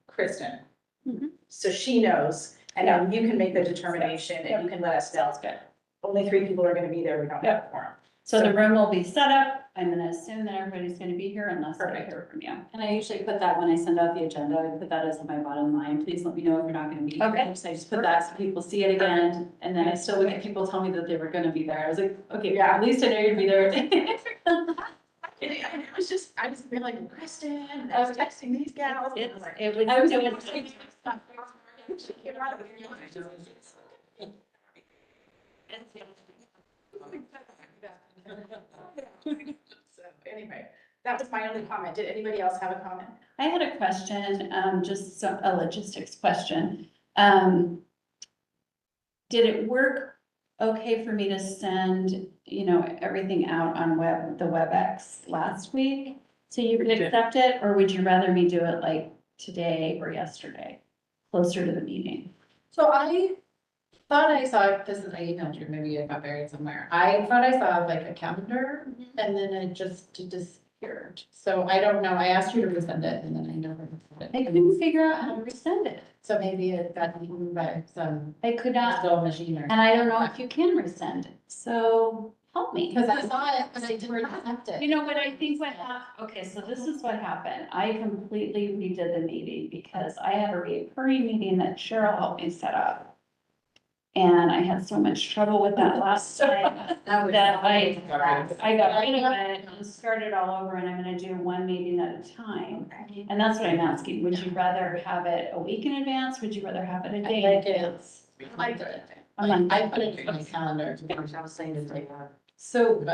Kristen. Mhm. So she knows, and then you can make the determination and you can let us know. Sounds good. Only 3 people are gonna be there, we don't have a quorum. So the room will be set up. I'm gonna assume that everybody's gonna be here unless I Perfect. hear from you. And I usually put that when I send out the agenda, I put that as my bottom line, please let me know if you're not gonna be here. Okay. So I just put that so people see it again, and then I still would get people tell me that they were gonna be there, I was like, okay, Yeah. at least I know you're gonna be there. It was just, I was feeling Kristen, and I was texting these gals. and I was like, It was. I was it doing- was- She came out of So anyway, that was my only comment. Did anybody else have a comment? I had a question, just a logistics question. Did it work okay for me to send, everything out on the WebEx last week? So you could accept it, or would you rather me do it like today or yesterday, closer to the meeting? So I thought I saw, this is, I emailed you, maybe it got buried somewhere. I thought I saw like a calendar and then it just disappeared. So I don't know, I asked you to resend it and then I never resent I it. couldn't figure out how to resend it. So maybe it got eaten by some I could not, digital machine or. and I don't know if you can resend it. So help me. Because I saw it, but I didn't accept it. You know what I think okay, so this is what happened. I completely redid the meeting because I had a recurring meeting that Cheryl helped me set up. And I had so much trouble with that last time That was. that I got rid of it and started all over, and I'm gonna do one meeting at a time. And that's what I'm asking. Would you rather have it a week in advance? Would you rather have it a day in advance? I put it in my calendar, I was saying to take that. So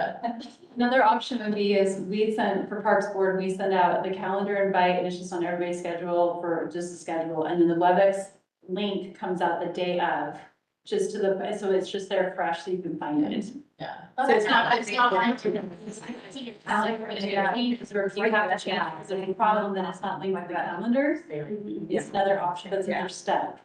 another option would be is we send, for Parks Board, we send out the calendar invite and it's just on everybody's schedule for just a schedule. And then the WebEx link comes out the day of, just to the, so it's just there fresh so you can find it. Yeah. So it's not. It's not. If you have a chat, if there's a problem, then it's not linked with the calendar. It's another option, but it's another step.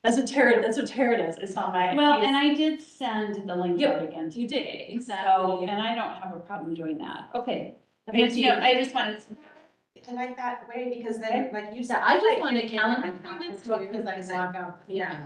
That's what Tara does. It's not my. Well, and I did send the link out again. You did, So, exactly. and I don't have a problem doing that. Okay. Thank you. I just wanted to. I like that way, because then, like you said. I just wanted calendar appointments because I walk out, yeah.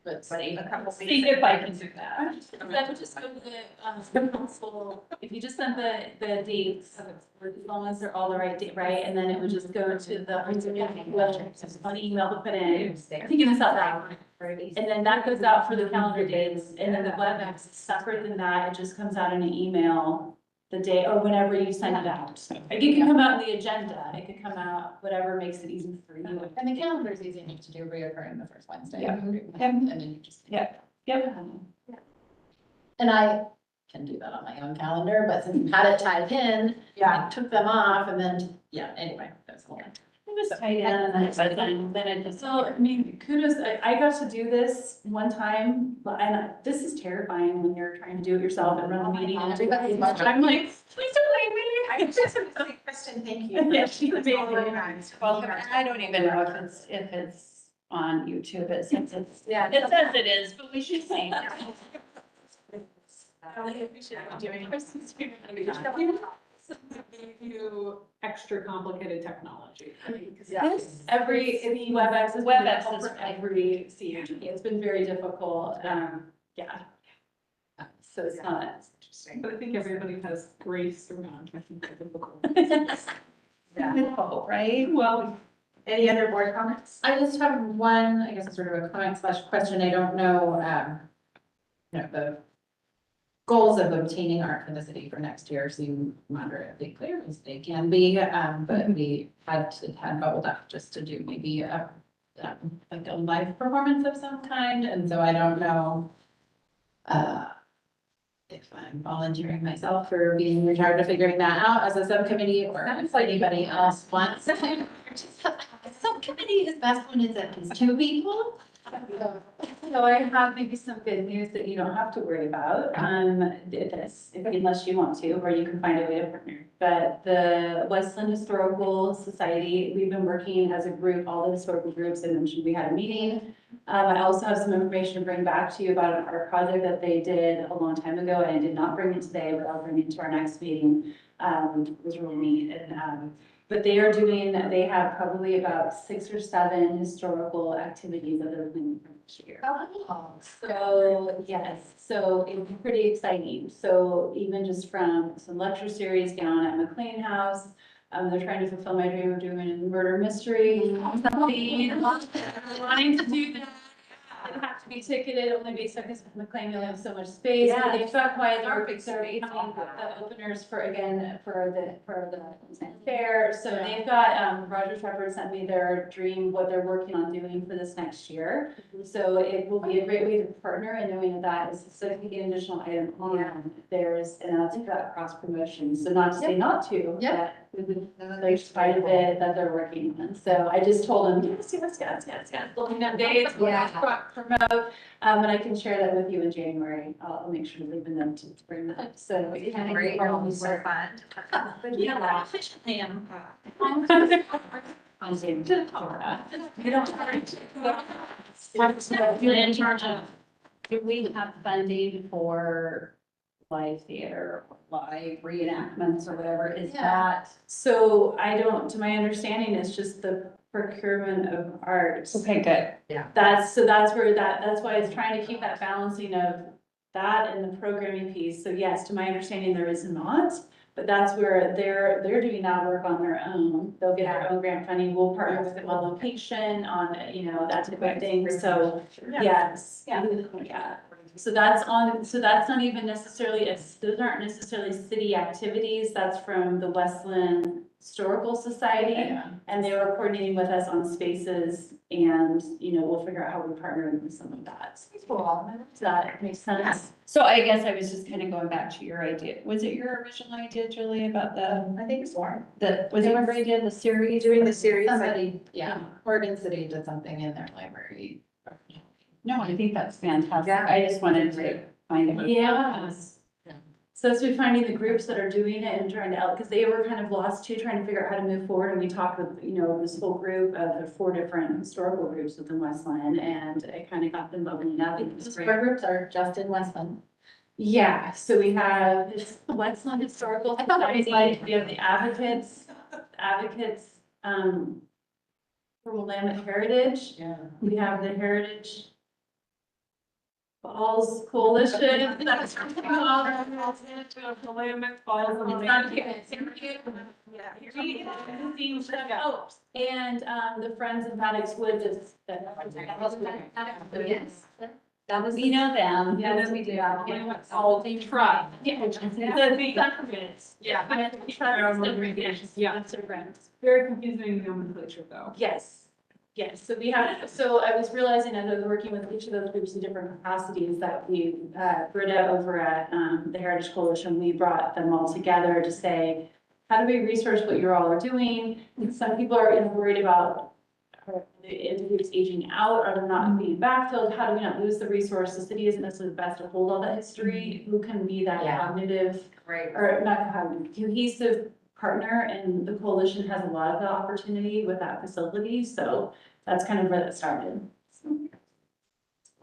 But A couple See if I can do that. That would just go to the council, if you just send the dates, as long as they're all the right date, right? And then it would just go to the, on email to put in. I think it's out that. And then that goes out for the calendar dates, and then the WebEx is separate than that, it just comes out in an email the day, or whenever you send it out. Like, it can come out in the agenda, it could come out, whatever makes it easy for you. And the calendar is easy enough to do, reoccurring the first Wednesday. Yeah. And then you just. Yep. And I can do that on my own calendar, but since you had it tied in, I took them off and then, anyway, that's the one. It was tight in and then it just. So, I mean, kudos, I got to do this one time, but, and this is terrifying when you're trying to do it yourself and run a meeting. And Everybody's much- I'm like, please don't leave me. I just, Kristen, thank you. Yeah, she's amazing. Well, I don't even know if it's on YouTube. It says it's, Yeah. it says it is, but we should say. You extra complicated technology. Yes, every, WebEx is. WebEx is for every CHP. It's been very difficult, yeah. So it's not. Interesting. But I think everybody has grace around, I think that's difficult. Hope, right? Well, Any other board comments? I just have one, I guess it's sort of a comment slash question. I don't know, the goals of obtaining art for the city for next year seem moderately clear as they can be. But we had bubbled up just to do maybe like a live performance of some kind. And so I don't know if I'm volunteering myself for being in charge of figuring that out as a subcommittee, or if anybody else wants. Subcommittee is best when it's at least two people. So I have maybe some good news that you don't have to worry about, unless you want to, or you can find a way to partner. But the Westland Historical Society, we've been working as a group, all the historical groups, I mentioned we had a meeting. I also have some information to bring back to you about an art project that they did a long time ago, and I did not bring it today, but I'll bring it to our next meeting. It was really neat, and, but they have probably about 6 or 7 historical activities that they're planning for next year. So, yes, so it's pretty exciting. So even just from some lecture series down at McLean House, they're trying to fulfill my dream of doing a murder mystery. Wanting to do that. It'd have to be ticketed, only based on because McLean only has so much space, but they've got quite the openers for, again, for the fair. So they've got, Roger Trevor sent me their dream, what they're working on doing for this next year. So it will be a great way to partner, and knowing that is so if you get an additional item on, there's, and that's that cross promotion. So not to say not to, but there's part of it that they're working on. So I just told them, yes, looking at dates, promote, and I can share that with you in January. I'll make sure to leave a note to bring that up. So it's kind of great. So fun. Yeah, efficiently am. Do we have funding for live theater, or live reenactments or whatever? Is that? So I don't, to my understanding, it's just the procurement of art. Okay, good. That's why it's trying to keep that balancing of that and the programming piece. So yes, to my understanding, there is not. But that's where they're doing that work on their own. They'll get their own grant funding. We'll partner with them on location, on, that type of thing. So, yes, yeah. So that's not even necessarily, those aren't necessarily city activities. That's from the Westland Historical Society. And they were coordinating with us on spaces and, we'll figure out how we partner with some of that. Does that make sense? So I guess I was just kind of going back to your idea. Was it your original idea, Julie, about I think it's more. was it your idea, the series? Doing the series, like, Somebody, yeah, Oregon City did something in their library. No, I think that's fantastic. Yeah. I just wanted to find it. Yes. So as we're finding the groups that are doing it and trying to because they were kind of lost too, trying to figure out how to move forward. And we talked with, this whole group of 4 different historical groups within Westland, and it kind of got them bubbling up. It was Those great. groups are just in Westland. Yeah, so we have this Westland Historical I thought it was Society, we have the advocates, for Willamette Heritage. Yeah. We have the Heritage Falls Coalition. That's Willamette Falls. And, the Friends of Maddox Woods is. Yes. That was. We know them. Yes, we do. All they try. Yeah. The big governments. Yeah. Yeah. That's their friends. Very confusing nomenclature though. Yes, yes, so we have, so I was realizing as I was working with each of those groups in different capacities that we, Britta over at, the Heritage Coalition, we brought them all together to say, how do we research what you all are doing? And some people are worried about are the groups aging out, are they not being backfilled? How do we not lose the resource? The city isn't necessarily the best to hold all that history. Who can be that Yeah. cognitive, Great. or not cognitive, cohesive partner, and the coalition has a lot of the opportunity with that facility, so that's kind of where that started.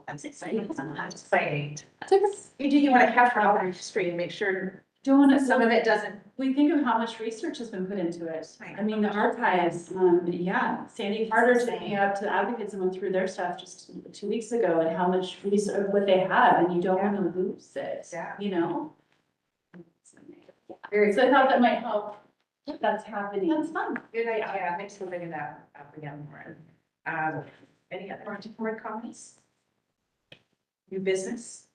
That's exciting. That's exciting. You want to capture all the history and make sure Doing it, some of it doesn't. we think of how much research has been put into it. Right. I mean, the archives, Sandy Carter took me up to Advocates and went through their stuff just 2 weeks ago, and how much research, what they have, and you don't want to lose it, Yeah. Very So I thought that might help. That's happening. That's fun. Good idea. Thanks for bringing that up again, Lauren. Any other board comments? New business?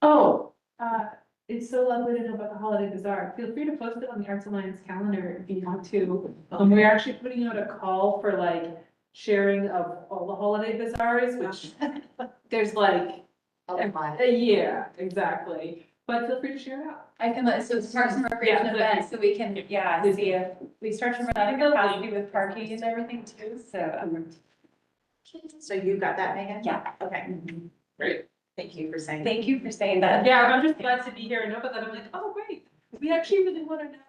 Oh, it's so lovely to know about the Holiday Bazaar. Feel free to post it on the Arts Alliance calendar if you want to. We're actually putting out a call for like sharing of all the holiday bazaars, which there's like a year, exactly. But feel free to share it out. I can let, so it's Parks and Recreation Yeah. event, so we can, see if we start to run out of capacity with parking and everything too, so. So you got that, Megan? Yeah. Okay. Great. Thank you for saying. Thank you for saying that. Yeah, I'm just glad to be here and know about that. I'm like, oh, great. We actually really want to know.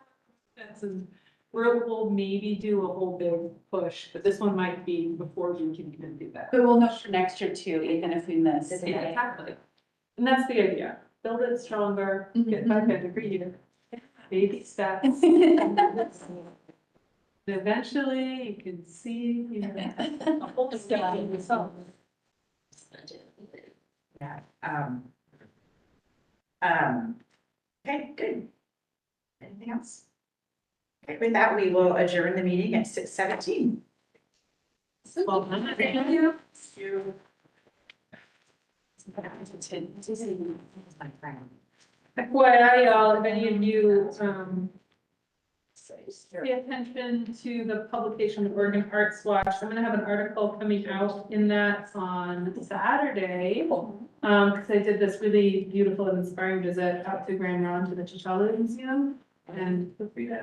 And we'll maybe do a whole big push, but this one might be before we can even do that. But we'll know for next year too, even if we miss. Yeah, exactly. And that's the idea. Build it stronger, get 500 every year. Baby steps. Eventually you can see, a whole stuff in yourself. Yeah. Okay, good. Anything else? Okay, with that, we will adjourn the meeting at 6:17. Well, Thank you. FYI, y'all, if any of you, pay attention to the publication of Oregon Arts Watch. I'm gonna have an article coming out in that on Saturday. Cause I did this really beautiful and inspiring visit out to Grand Ronde to the T'Challa Museum. And feel free to